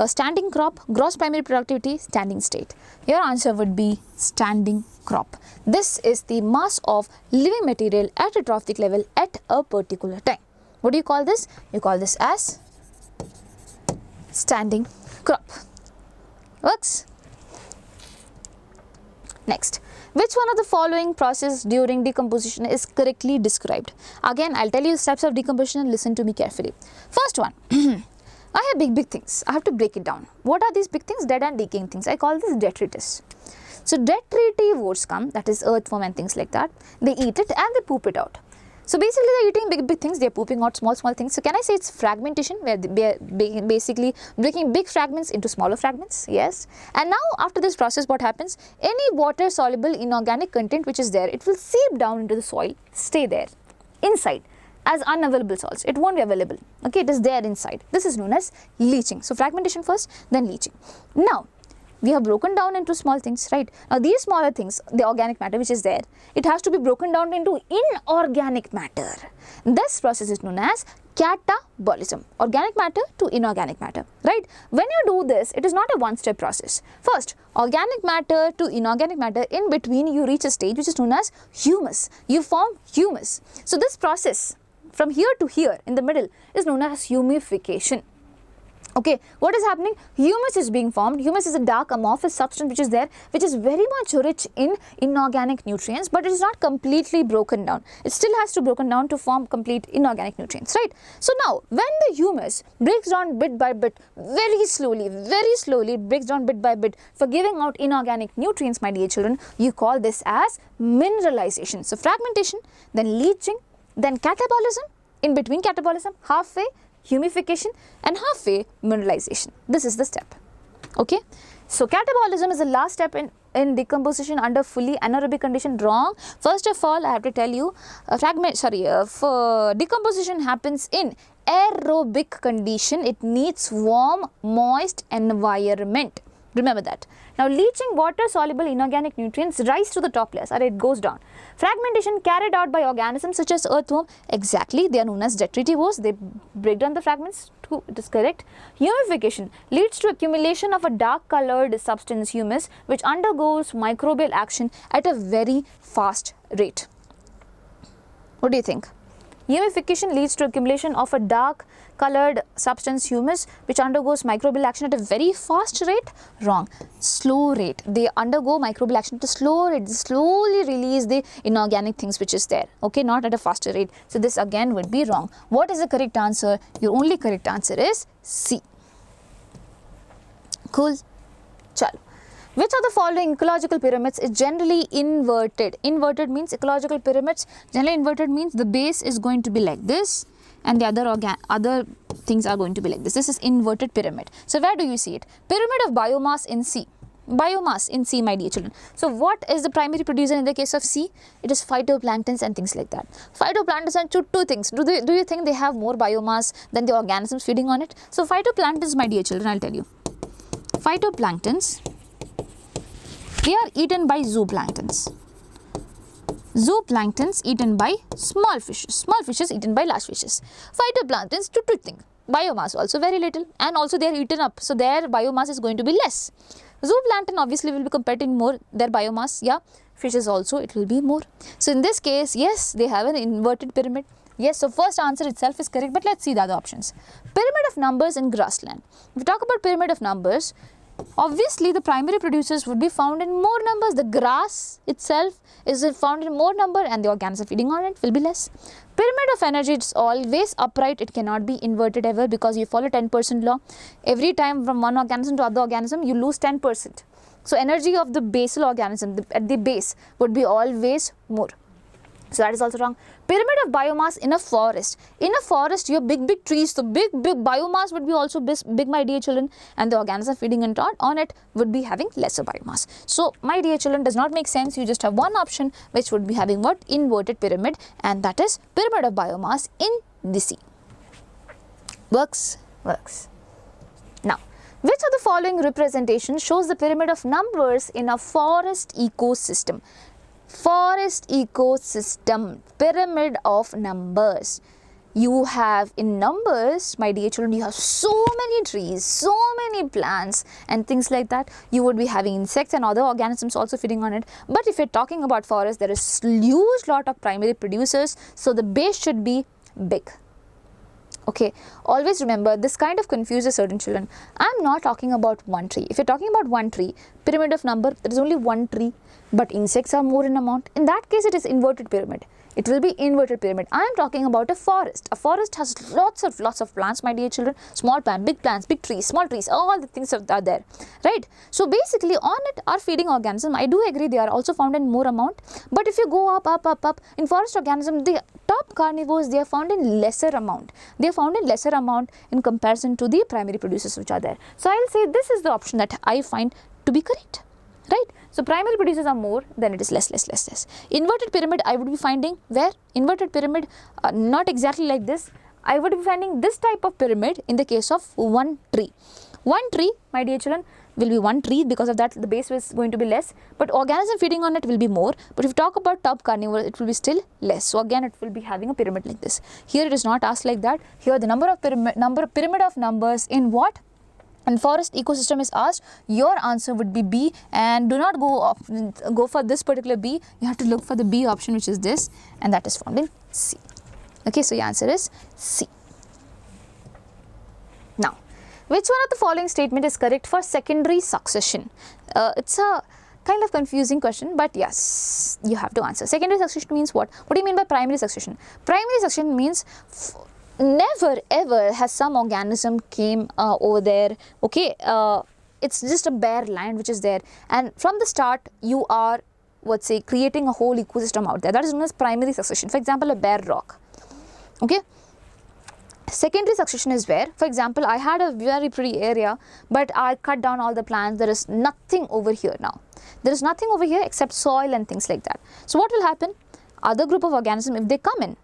standing crop, gross primary productivity, standing state. Your answer would be standing crop. This is the mass of living material at a trophic level at a particular time. What do you call this? You call this as standing crop. Works? Next, which one of the following process during decomposition is correctly described? Again, I'll tell you the steps of decomposition and listen to me carefully. First one, I have big things. I have to break it down. What are these big things? Dead and decaying things. I call this detritus. So detritivores come, that is earthworm and things like that. They eat it and they poop it out. So basically they're eating big things, they're pooping out small things. So can I say it's fragmentation, where they are basically breaking big fragments into smaller fragments? Yes. And now after this process, what happens? Any water soluble inorganic content which is there, it will seep down into the soil, stay there inside as unavailable salts. It won't be available. Okay, it is there inside. This is known as leaching. So fragmentation first, then leaching. Now we have broken down into small things, right? Now these smaller things, the organic matter which is there, it has to be broken down into inorganic matter. This process is known as catabolism, organic matter to inorganic matter, right? When you do this, it is not a one-step process. First, organic matter to inorganic matter, in between you reach a stage which is known as humus. You form humus. So this process from here to here in the middle is known as humification. Okay, what is happening? Humus is being formed. Humus is a dark amorphous substance which is there, which is very much rich in inorganic nutrients, but it is not completely broken down. It still has to be broken down to form complete inorganic nutrients, right? So now, when the humus breaks down bit by bit, very slowly, it breaks down bit by bit for giving out inorganic nutrients, my dear children, you call this as mineralization. So fragmentation, then leaching, then catabolism, in between catabolism, halfway humification, and halfway mineralization. This is the step. Okay, so catabolism is the last step in decomposition under fully anaerobic condition. Wrong. First of all, I have to tell you, decomposition happens in aerobic condition. It needs warm, moist environment. Remember that. Now leaching, water soluble inorganic nutrients rise to the top layers, or it goes down. Fragmentation carried out by organisms such as earthworm, exactly, they are known as detritivores. They break down the fragments too, it is correct. Humification leads to accumulation of a dark colored substance, humus, which undergoes microbial action at a very fast rate. What do you think? Humification leads to accumulation of a dark colored substance, humus, which undergoes microbial action at a very fast rate. Wrong. Slow rate. They undergo microbial action at a slow rate. They slowly release the inorganic things which is there. Okay, not at a faster rate. So this again would be wrong. What is the correct answer? Your only correct answer is C. Cool. Chalo. Which of the following ecological pyramids is generally inverted? Inverted means ecological pyramids. Generally inverted means the base is going to be like this and the other things are going to be like this. This is inverted pyramid. So where do you see it? Pyramid of biomass in C. Biomass in C, my dear children. So what is the primary producer in the case of C? It is phytoplanktons and things like that. Phytoplanktons and two things. Do you think they have more biomass than the organisms feeding on it? So phytoplanktons, my dear children, I'll tell you. Phytoplanktons, they are eaten by zooplanktons. Zooplanktons eaten by small fishes eaten by large fishes. Phytoplanktons, two things. Biomass also very little, and also they are eaten up, so their biomass is going to be less. Zooplankton obviously will be competing more, their biomass, yeah. Fishes also, it will be more. So in this case, yes, they have an inverted pyramid. Yes, so first answer itself is correct, but let's see the other options. Pyramid of numbers in grassland. If we talk about pyramid of numbers, obviously the primary producers would be found in more numbers. The grass itself is found in more number and the organisms feeding on it will be less. Pyramid of energy, it's always upright. It cannot be inverted ever because you follow 10% law. Every time from one organism to other organism, you lose 10%. So energy of the basal organism at the base would be always more. So that is also wrong. Pyramid of biomass in a forest. In a forest, you have big trees. So big biomass would be also big, my dear children. And the organism feeding on it would be having lesser biomass. So my dear children, does not make sense. You just have one option which would be having what? Inverted pyramid. And that is pyramid of biomass in the sea. Works? Works. Now, which of the following representation shows the pyramid of numbers in a forest ecosystem? Forest ecosystem, pyramid of numbers. You have in numbers, my dear children, you have so many trees, so many plants and things like that. You would be having insects and other organisms also feeding on it. But if you're talking about forest, there is huge lot of primary producers. So the base should be big. Okay, always remember, this kind of confuses certain children. I'm not talking about one tree. If you're talking about one tree, pyramid of number, there is only one tree, but insects are more in amount. In that case, it is inverted pyramid. It will be inverted pyramid. I am talking about a forest. A forest has lots of plants, my dear children. Small plants, big trees, small trees, all the things are there, right? So basically on it are feeding organisms. I do agree they are also found in more amount. But if you go up, in forest organism, the top carnivores, they are found in lesser amount. They are found in lesser amount in comparison to the primary producers which are there. So I will say this is the option that I find to be correct, right? So primary producers are more, then it is less. Inverted pyramid, I would be finding where? Inverted pyramid, not exactly like this. I would be finding this type of pyramid in the case of one tree. One tree, my dear children, will be one tree. Because of that, the base is going to be less. But organism feeding on it will be more. But if you talk about top carnivore, it will be still less. So again, it will be having a pyramid like this. Here it is not asked like that. Here the pyramid of numbers in what? And forest ecosystem is asked. Your answer would be B, and do not go for this particular B. You have to look for the B option, which is this, and that is found in C. Okay, so your answer is C. Now, which one of the following statement is correct for secondary succession? It's a kind of confusing question, but yes, you have to answer. Secondary succession means what? What do you mean by primary succession? Primary succession means never ever has some organism came over there. Okay, it's just a bare land which is there, and from the start you are creating a whole ecosystem out there. That is known as primary succession. For example, a bare rock. Okay. Secondary succession is where, for example, I had a very pretty area, but I cut down all the plants. There is nothing over here now. There is nothing over here except soil and things like that. So what will happen? Other group of organisms, if they come in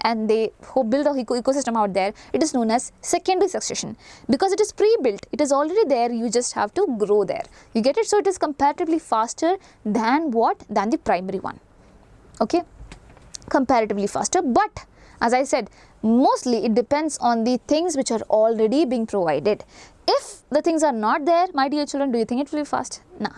and they build a ecosystem out there, it is known as secondary succession, because it is pre-built. It is already there. You just have to grow there. You get it? So it is comparatively faster than what? Than the primary one. Okay, comparatively faster. But as I said, mostly it depends on the things which are already being provided. If the things are not there, my dear children, do you think it will be fast? Nah,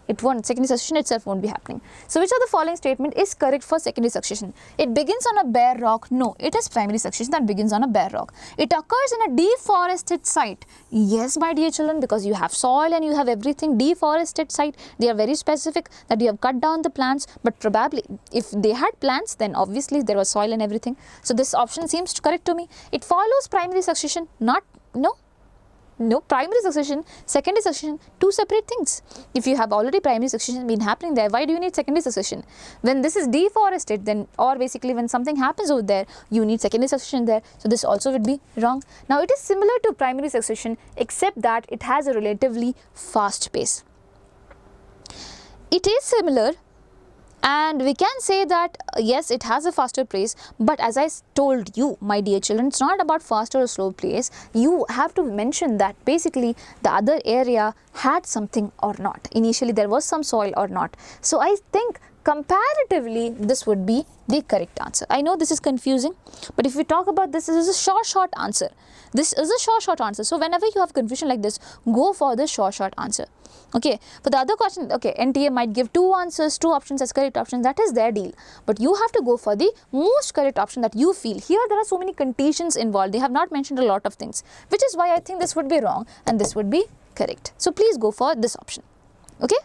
it won't. Secondary succession itself won't be happening. So which of the following statement is correct for secondary succession? It begins on a bare rock. No, it is primary succession that begins on a bare rock. It occurs in a deforested site. Yes, my dear children, because you have soil and you have everything. Deforested site, they are very specific that you have cut down the plants, but probably if they had plants, then obviously there was soil and everything. So this option seems correct to me. It follows primary succession. No, primary succession, secondary succession, two separate things. If you have already primary succession been happening there, why do you need secondary succession? When this is deforested, then, or basically when something happens over there, you need secondary succession there. So this also would be wrong. Now it is similar to primary succession, except that it has a relatively fast pace. It is similar, and we can say that yes, it has a faster pace, but as I told you, my dear children, it's not about faster or slow pace. You have to mention that basically the other area had something or not. Initially there was some soil or not. So I think comparatively this would be the correct answer. I know this is confusing, but if we talk about this is a short answer. This is a short answer. So whenever you have confusion like this, go for the short answer. Okay, for the other question, okay, NTA might give two options as correct options, that is their deal. But you have to go for the most correct option that you feel. Here there are so many conditions involved. They have not mentioned a lot of things, which is why I think this would be wrong and this would be correct. So please go for this option. Okay.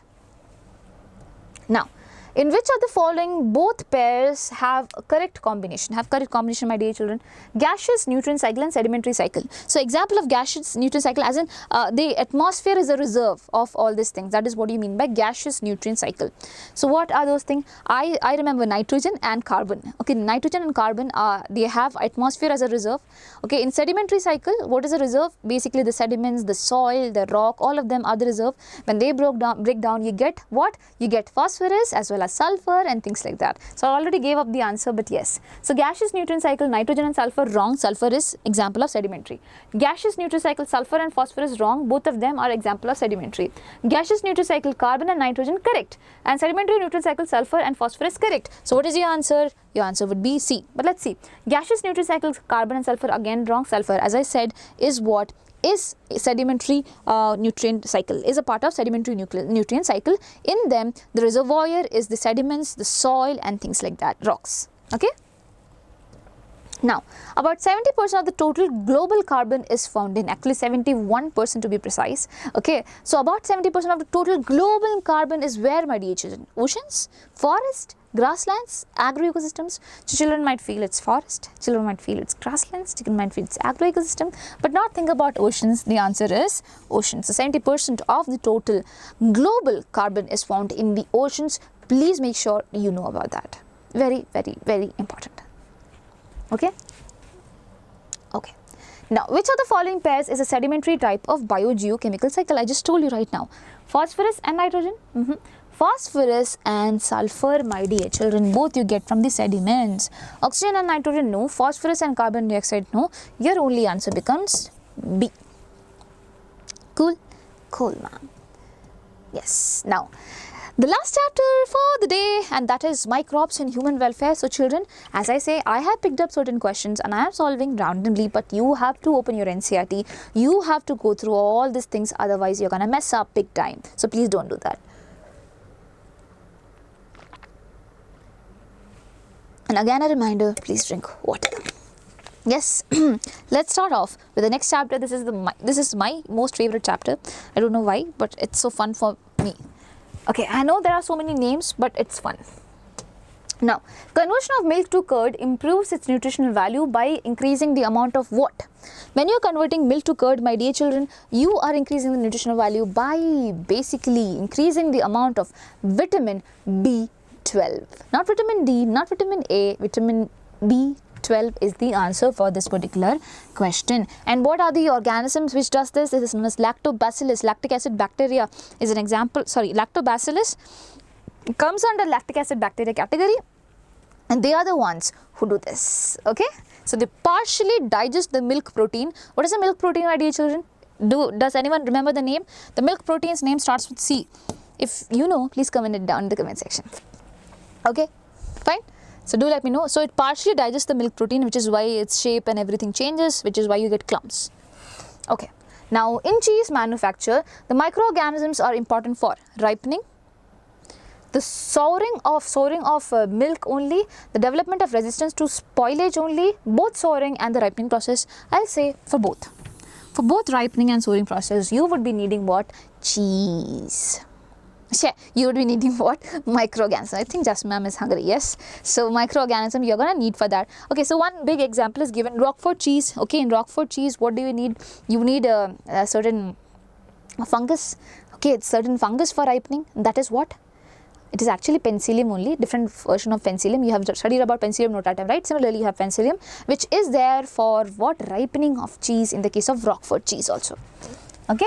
Now, In which of the following both pairs have a correct combination? Have correct combination, my dear children. Gaseous nutrient cycle and sedimentary cycle. So example of gaseous nutrient cycle, as in the atmosphere is a reserve of all these things. That is what you mean by gaseous nutrient cycle. So what are those things? I remember nitrogen and carbon. Okay, nitrogen and carbon they have atmosphere as a reserve. Okay, in sedimentary cycle, what is a reserve? Basically the sediments, the soil, the rock, all of them are the reserve. When they break down, you get what? You get phosphorus as well as sulfur and things like that. So I already gave up the answer, but yes. So gaseous nutrient cycle, nitrogen and sulfur, wrong. Sulfur is example of sedimentary. Gaseous nutrient cycle, sulfur and phosphorus, wrong. Both of them are example of sedimentary. Gaseous nutrient cycle, carbon and nitrogen, correct. And sedimentary nutrient cycle, sulfur and phosphorus, correct. So what is your answer? Your answer would be C. But let's see. Gaseous nutrient cycle, carbon and sulfur, again wrong. Sulfur, as I said, is what? Is sedimentary nutrient cycle, is a part of sedimentary nutrient cycle. In them, the reservoir is the sediments, the soil and things like that, rocks. Okay. Now, about 70% of the total global carbon is found in, actually 71% to be precise. Okay, so about 70% of the total global carbon is where, my dear children? Oceans, forest, grasslands, agro-ecosystems. So children might feel it's forest, children might feel it's grasslands, children might feel it's agro-ecosystem, but not think about oceans. The answer is oceans. So 70% of the total global carbon is found in the oceans. Please make sure you know about that. Very, very, very important. Okay. Okay. Now, which of the following pairs is a sedimentary type of biogeochemical cycle? I just told you right now. Phosphorus and nitrogen. Phosphorus and sulfur, my dear children, both you get from the sediments. Oxygen and nitrogen, no. Phosphorus and carbon dioxide, no. Your only answer becomes B. Cool? Cool, ma'am. Yes. Now, the last chapter for the day, and that is microbes and human welfare. So children, as I say, I have picked up certain questions and I am solving randomly, but you have to open your NCERT. You have to go through all these things, otherwise you're going to mess up big time. So please don't do that. And again a reminder, please drink water. Yes, let's start off with the next chapter. This is my most favorite chapter. I don't know why, but it's so fun for me. Okay, I know there are so many names, but it's fun. Now, conversion of milk to curd improves its nutritional value by increasing the amount of what? When you are converting milk to curd, my dear children, you are increasing the nutritional value by basically increasing the amount of vitamin B12. Not vitamin D, not vitamin A, vitamin B12 is the answer for this particular question. And what are the organisms which does this? This is known as lactobacillus. Lactic acid bacteria is an example. Sorry, lactobacillus comes under lactic acid bacteria category, and they are the ones who do this. Okay, so they partially digest the milk protein. What is a milk protein, my dear children? Does anyone remember the name? The milk protein's name starts with C. If you know, please comment it down in the comment section. Okay, fine. So do let me know. So it partially digests the milk protein, which is why its shape and everything changes, which is why you get clumps. Okay. Now in cheese manufacture, the microorganisms are important for ripening, the souring of milk only, the development of resistance to spoilage only, both souring and the ripening process. I'll say for both. For both ripening and souring process, you would be needing what? Cheese. You would be needing what? Microorganisms. I think Jasmine ma'am is hungry. Yes. So microorganism you're gonna need for that. Okay. So one big example is given, Roquefort cheese. Okay. In Roquefort cheese, what do you need? You need a certain fungus. Okay. It's certain fungus for ripening. That is what? It is actually penicillium only, different version of penicillium. You have studied about penicillium notatum, right? Similarly, you have penicillium, which is there for what? Ripening of cheese in the case of Roquefort cheese also. Okay.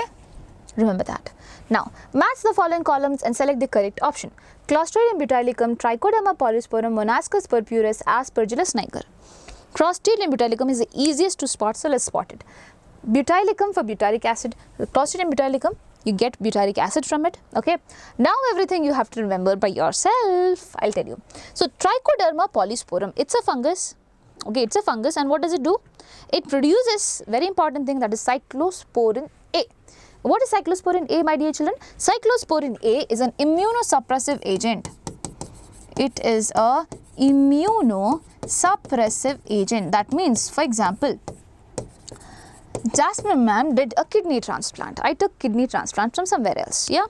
Remember that. Now, match the following columns and select the correct option. Clostridium butylicum, Trichoderma polysporum, Monascus purpureus, Aspergillus niger. Clostridium butylicum is the easiest to spot, so let's spot it. Butylicum for butyric acid. Clostridium butylicum, you get butyric acid from it. Okay. Now everything you have to remember by yourself. I'll tell you. So Trichoderma polysporum, it's a fungus. Okay, it's a fungus, and what does it do? It produces very important thing, that is cyclosporin A. What is cyclosporin A, my dear children? Cyclosporin A is an immunosuppressive agent. It is a immunosuppressive agent. That means, for example, Jasmine ma'am did a kidney transplant. I took kidney transplant from somewhere else. Yeah.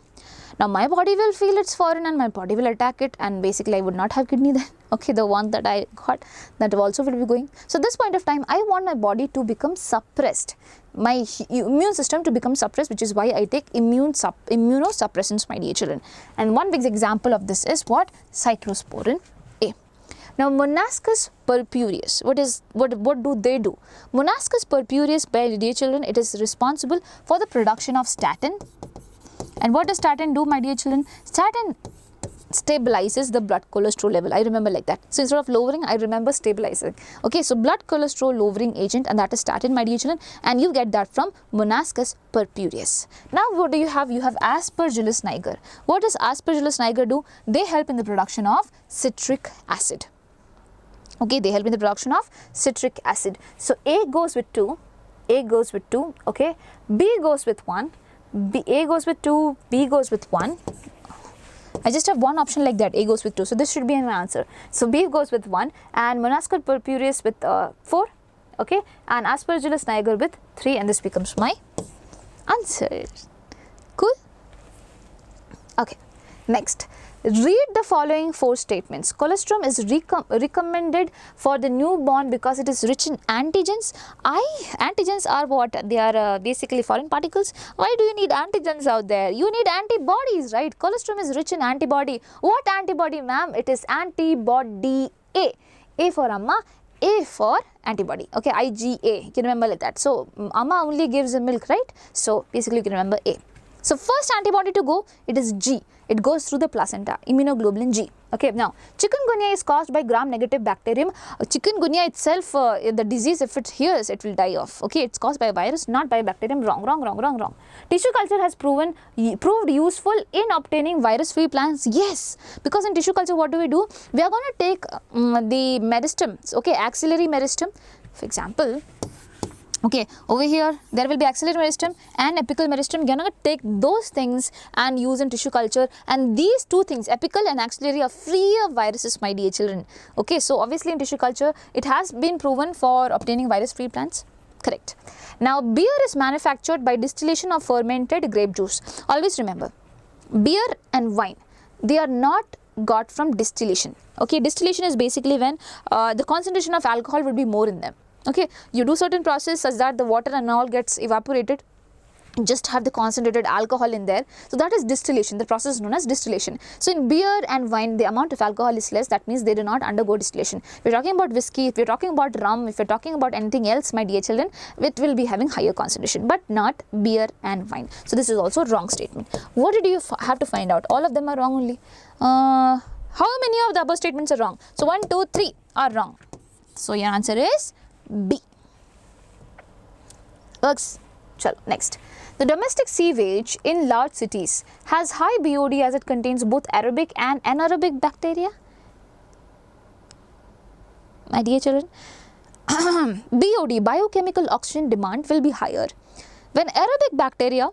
Now my body will feel it's foreign and my body will attack it, and basically I would not have kidney then. Okay, the one that I got, that also will be going. So this point of time, I want my body to become suppressed, my immune system to become suppressed, which is why I take immunosuppressants, my dear children. And one big example of this is what? Cyclosporin A. Now Monascus purpureus, what do they do? Monascus purpureus, by dear children, it is responsible for the production of statin. And what does statin do, my dear children? Statin stabilizes the blood cholesterol level. I remember like that. So instead of lowering, I remember stabilizing. Okay, so blood cholesterol lowering agent, and that is statin, my dear children, and you get that from Monascus purpureus. Now what do you have? You have Aspergillus niger. What does Aspergillus niger do? They help in the production of citric acid. Okay, they help in the production of citric acid. So A goes with 2, A goes with 2, okay, B goes with 1, A goes with 2, B goes with 1. I just have one option like that, A goes with 2. So this should be my answer. So B goes with 1 and Monascus purpureus with 4, okay, and Aspergillus niger with 3, and this becomes my answer. Cool? Okay, next. Read the following 4 statements. Colostrum is recommended for the newborn because it is rich in antigens. Antigens are what? They are basically foreign particles. Why do you need antigens out there? You need antibodies, right? Colostrum is rich in antibody. What antibody, ma'am? It is antibody A. A for Amma, A for antibody. Okay, IgA. You can remember like that. So Amma only gives the milk, right? So basically you can remember A. So first antibody to go, it is G. It goes through the placenta, immunoglobulin G. Okay, now chikungunya is caused by gram-negative bacterium. Chikungunya itself, the disease, if it hears, it will die off. Okay, it's caused by a virus, not by a bacterium. Wrong. Tissue culture has proved useful in obtaining virus-free plants. Yes, because in tissue culture, what do? We are going to take the meristems, okay, axillary meristem, for example. Okay, over here there will be axillary meristem and apical meristem. You are going to take those things and use in tissue culture, and these two things, apical and axillary, are free of viruses, my dear children. Okay, so obviously in tissue culture it has been proven for obtaining virus-free plants. Correct. Now beer is manufactured by distillation of fermented grape juice. Always remember, beer and wine, they are not got from distillation. Okay, distillation is basically when the concentration of alcohol would be more in them. Okay, you do certain process such that the water and all gets evaporated, just have the concentrated alcohol in there. So that is distillation. The process is known as distillation. So in beer and wine, the amount of alcohol is less. That means they do not undergo distillation. If you're talking about whiskey, if you're talking about rum, if you're talking about anything else, my dear children, it will be having higher concentration, but not beer and wine. So this is also a wrong statement. What did you have to find out? All of them are wrong only. How many of the above statements are wrong? So 1, 2, 3 are wrong. So your answer is B. Works. Chalo, next. The domestic sewage in large cities has high BOD as it contains both aerobic and anaerobic bacteria. My dear children, BOD, biochemical oxygen demand, will be higher when aerobic bacteria,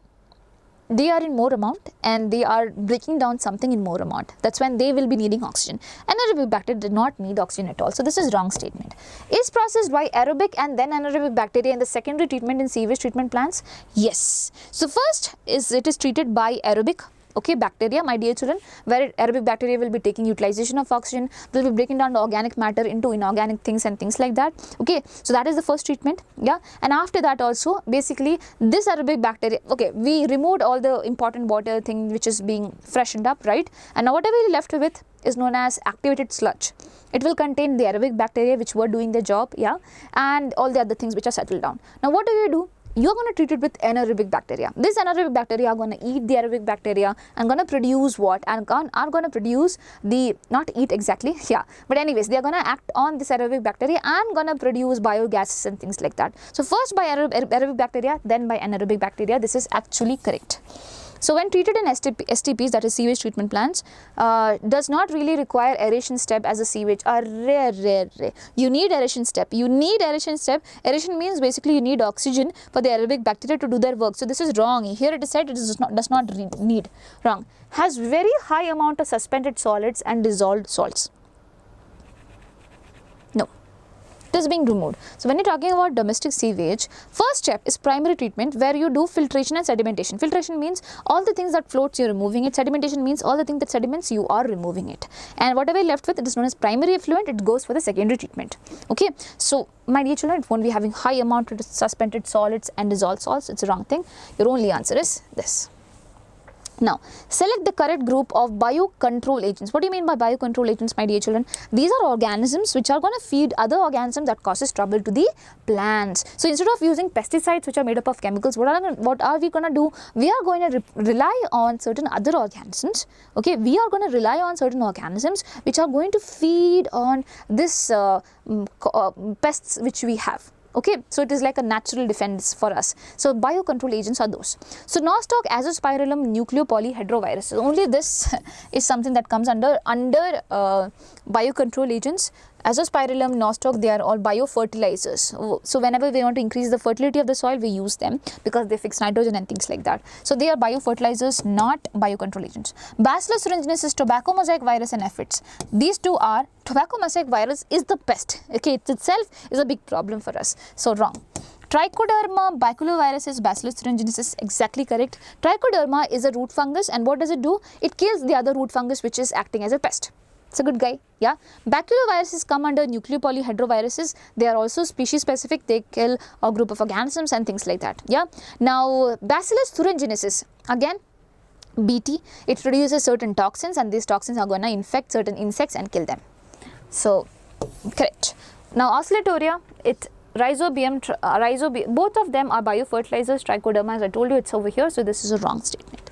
they are in more amount and they are breaking down something in more amount. That's when they will be needing oxygen. Anaerobic bacteria did not need oxygen at all. So this is wrong statement. Is processed by aerobic and then anaerobic bacteria in the secondary treatment in sewage treatment plants? Yes. So first is it is treated by aerobic, okay, bacteria, my dear children, where aerobic bacteria will be taking utilization of oxygen, will be breaking down the organic matter into inorganic things and things like that. Okay, so that is the first treatment. Yeah, and after that also, basically this aerobic bacteria, okay, we removed all the important water thing which is being freshened up, right? And now whatever we left with is known as activated sludge. It will contain the aerobic bacteria which were doing their job, yeah, and all the other things which are settled down. Now what do? You are going to treat it with anaerobic bacteria. These anaerobic bacteria are going to eat the aerobic bacteria and going to produce what? And are going to produce the, not eat exactly, yeah, but anyways, they are going to act on this aerobic bacteria and going to produce biogases and things like that. So first by aerobic bacteria, then by anaerobic bacteria. This is actually correct. So when treated in STPs, that is sewage treatment plants, does not really require aeration step as a sewage. Rare. You need aeration step. Aeration means basically you need oxygen for the aerobic bacteria to do their work. So this is wrong. Here it is said it does not need. Wrong. Has very high amount of suspended solids and dissolved salts. No. is being removed. So when you're talking about domestic sewage, first step is primary treatment, where you do filtration and sedimentation. Filtration means all the things that floats you're removing it. Sedimentation means all the things that sediments you are removing it. And whatever you're left with, it is known as primary effluent. It goes for the secondary treatment. Okay. So my dear children, it won't be having high amount of suspended solids and dissolved salts. It's a wrong thing. Your only answer is this. Now, select the correct group of biocontrol agents. What do you mean by biocontrol agents, my dear children? These are organisms which are going to feed other organisms that causes trouble to the plants. So, instead of using pesticides which are made up of chemicals, what are we going to do? We are going to rely on certain other organisms. Okay, we are going to rely on certain organisms which are going to feed on this pests which we have. Okay, so it is like a natural defense for us. So biocontrol agents are those. So Nostoc, Azospirillum, nucleopolyhedroviruses. Only this is something that comes under biocontrol agents. Azospirillum, Nostoc, they are all biofertilizers. So whenever we want to increase the fertility of the soil, we use them because they fix nitrogen and things like that. So they are biofertilizers, not biocontrol agents. Bacillus thuringiensis, tobacco mosaic virus and aphids. These two are, tobacco mosaic virus is the pest. Okay, it itself is a big problem for us. So wrong. Trichoderma baculoviruses, Bacillus thuringiensis, exactly correct. Trichoderma is a root fungus, and what does it do? It kills the other root fungus which is acting as a pest. It's a good guy, yeah. Baculoviruses come under nucleopolyhedroviruses. They are also species specific. They kill a group of organisms and things like that, yeah. Now, Bacillus thuringiensis, again, BT, it produces certain toxins, and these toxins are going to infect certain insects and kill them. So, correct. Now, Oscillatoria, Rhizobium, both of them are biofertilizers. Trichoderma, as I told you, it's over here. So, this is a wrong statement.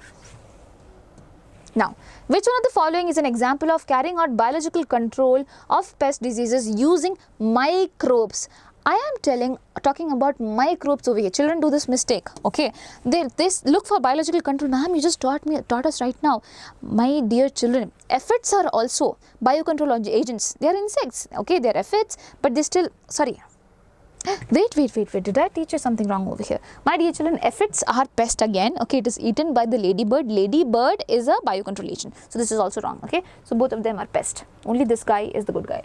Now, which one of the following is an example of carrying out biological control of pest diseases using microbes? I am talking about microbes over here. Children do this mistake, okay? They look for biological control. Ma'am, you just taught us right now. My dear children, aphids are also biocontrol agents. They are insects, okay? They are aphids, but they still, sorry. Wait, did I teach you something wrong over here? My dear children, aphids are pest again, okay? It is eaten by the ladybird. Ladybird is a biocontrol agent. So this is also wrong, okay? So both of them are pest. Only this guy is the good guy.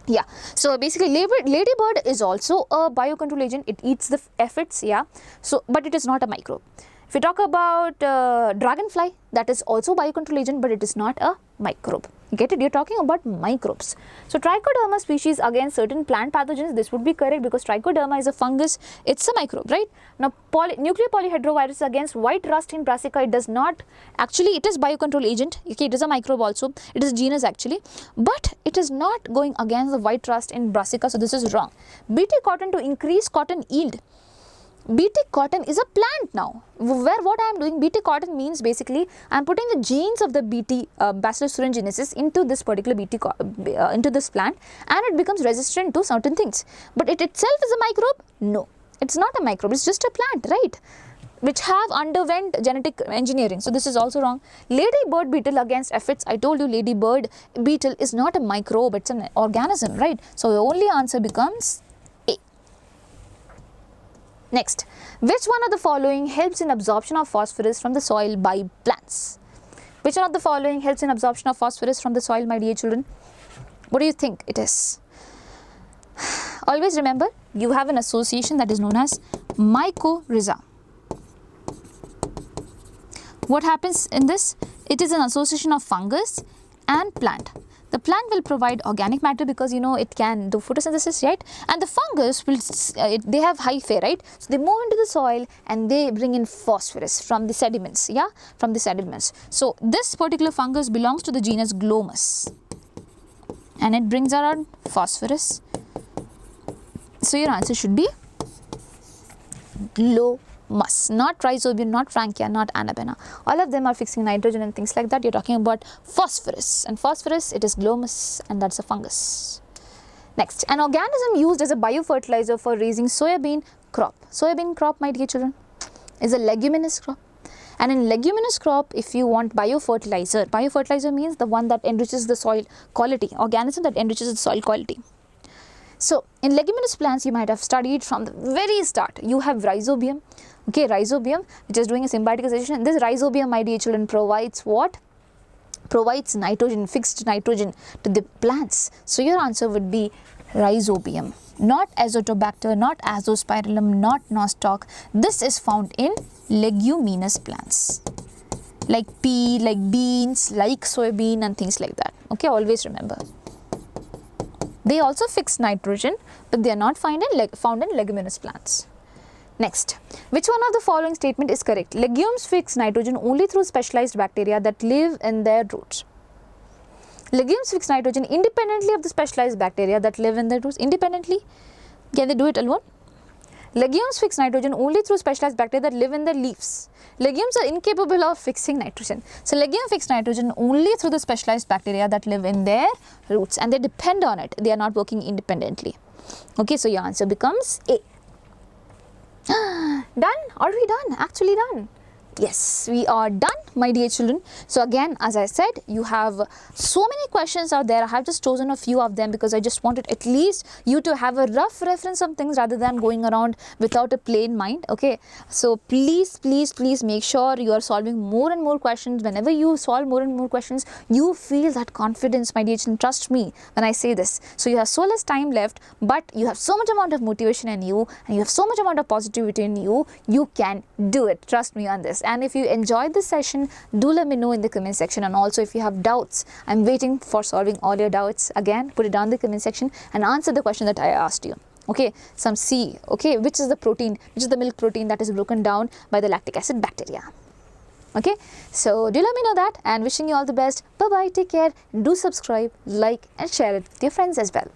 Yeah, so basically ladybird is also a biocontrol agent. It eats the aphids, yeah. So, but it is not a microbe. If we talk about dragonfly, that is also biocontrol agent, but it is not a microbe. Get it? You're talking about microbes. So Trichoderma species against certain plant pathogens, this would be correct because Trichoderma is a fungus, it's a microbe, right? Now nucleopolyhedrovirus against white rust in brassica, it does not, actually it is biocontrol agent, okay, it is a microbe also, it is genus actually, but it is not going against the white rust in brassica, so this is wrong. BT cotton to increase cotton yield. BT cotton is a plant now, where what I am doing, BT cotton means basically I am putting the genes of the BT Bacillus thuringiensis into this particular BT into this plant, and it becomes resistant to certain things. But it itself is a microbe? No, it's not a microbe, it's just a plant, right? Which have underwent genetic engineering. So this is also wrong. Ladybird beetle against aphids. I told you ladybird beetle is not a microbe, it's an organism, right? So the only answer becomes A. Next, which one of the following helps in absorption of phosphorus from the soil by plants? Which one of the following helps in absorption of phosphorus from the soil, my dear children? What do you think it is? Always remember, you have an association that is known as mycorrhiza. What happens in this? It is an association of fungus and plant. The plant will provide organic matter because you know it can do photosynthesis, right? And the fungus will, they have hyphae, right? So they move into the soil and they bring in phosphorus from the sediments, yeah? From the sediments. So this particular fungus belongs to the genus Glomus and it brings around phosphorus. So your answer should be Glomus, not Rhizobium, not Frankia, not Anabaena. All of them are fixing nitrogen and things like that. You're talking about phosphorus, and phosphorus, it is Glomus, and that's a fungus. Next, an organism used as a biofertilizer for raising soybean crop. Soybean crop, my dear children, is a leguminous crop. And in leguminous crop, if you want biofertilizer means the one that enriches the soil quality, organism that enriches the soil quality. So, in leguminous plants, you might have studied from the very start. You have Rhizobium, okay, Rhizobium, which is doing a symbioticization. This Rhizobium, my dear children, provides what? Provides nitrogen, fixed nitrogen to the plants. So, your answer would be Rhizobium, not Azotobacter, not Azospirillum, not Nostoc. This is found in leguminous plants like pea, like beans, like soybean and things like that. Okay, always remember. They also fix nitrogen, but they are not found in leguminous plants. Next, which one of the following statement is correct? Legumes fix nitrogen only through specialized bacteria that live in their roots. Legumes fix nitrogen independently of the specialized bacteria that live in their roots. Independently? Can they do it alone? Legumes fix nitrogen only through specialized bacteria that live in their leaves. Legumes are incapable of fixing nitrogen. So, legumes fix nitrogen only through the specialized bacteria that live in their roots and they depend on it. They are not working independently. Okay, so your answer becomes A. Done? Are we done? Actually done. Yes, we are done, my dear children. So again, as I said, you have so many questions out there. I have just chosen a few of them because I just wanted at least you to have a rough reference of things rather than going around without a plain mind. Okay, so please make sure you are solving more and more questions. Whenever you solve more and more questions, you feel that confidence, my dear children. Trust me when I say this. So you have so less time left, but you have so much amount of motivation in you and you have so much amount of positivity in you. You can do it. Trust me on this. And if you enjoyed this session, do let me know in the comment section. And also if you have doubts, I'm waiting for solving all your doubts. Again, put it down in the comment section and answer the question that I asked you. Okay, some C. Okay, which is the protein, which is the milk protein that is broken down by the lactic acid bacteria. Okay, so do let me know that and wishing you all the best. Bye bye, take care, do subscribe, like and share it with your friends as well.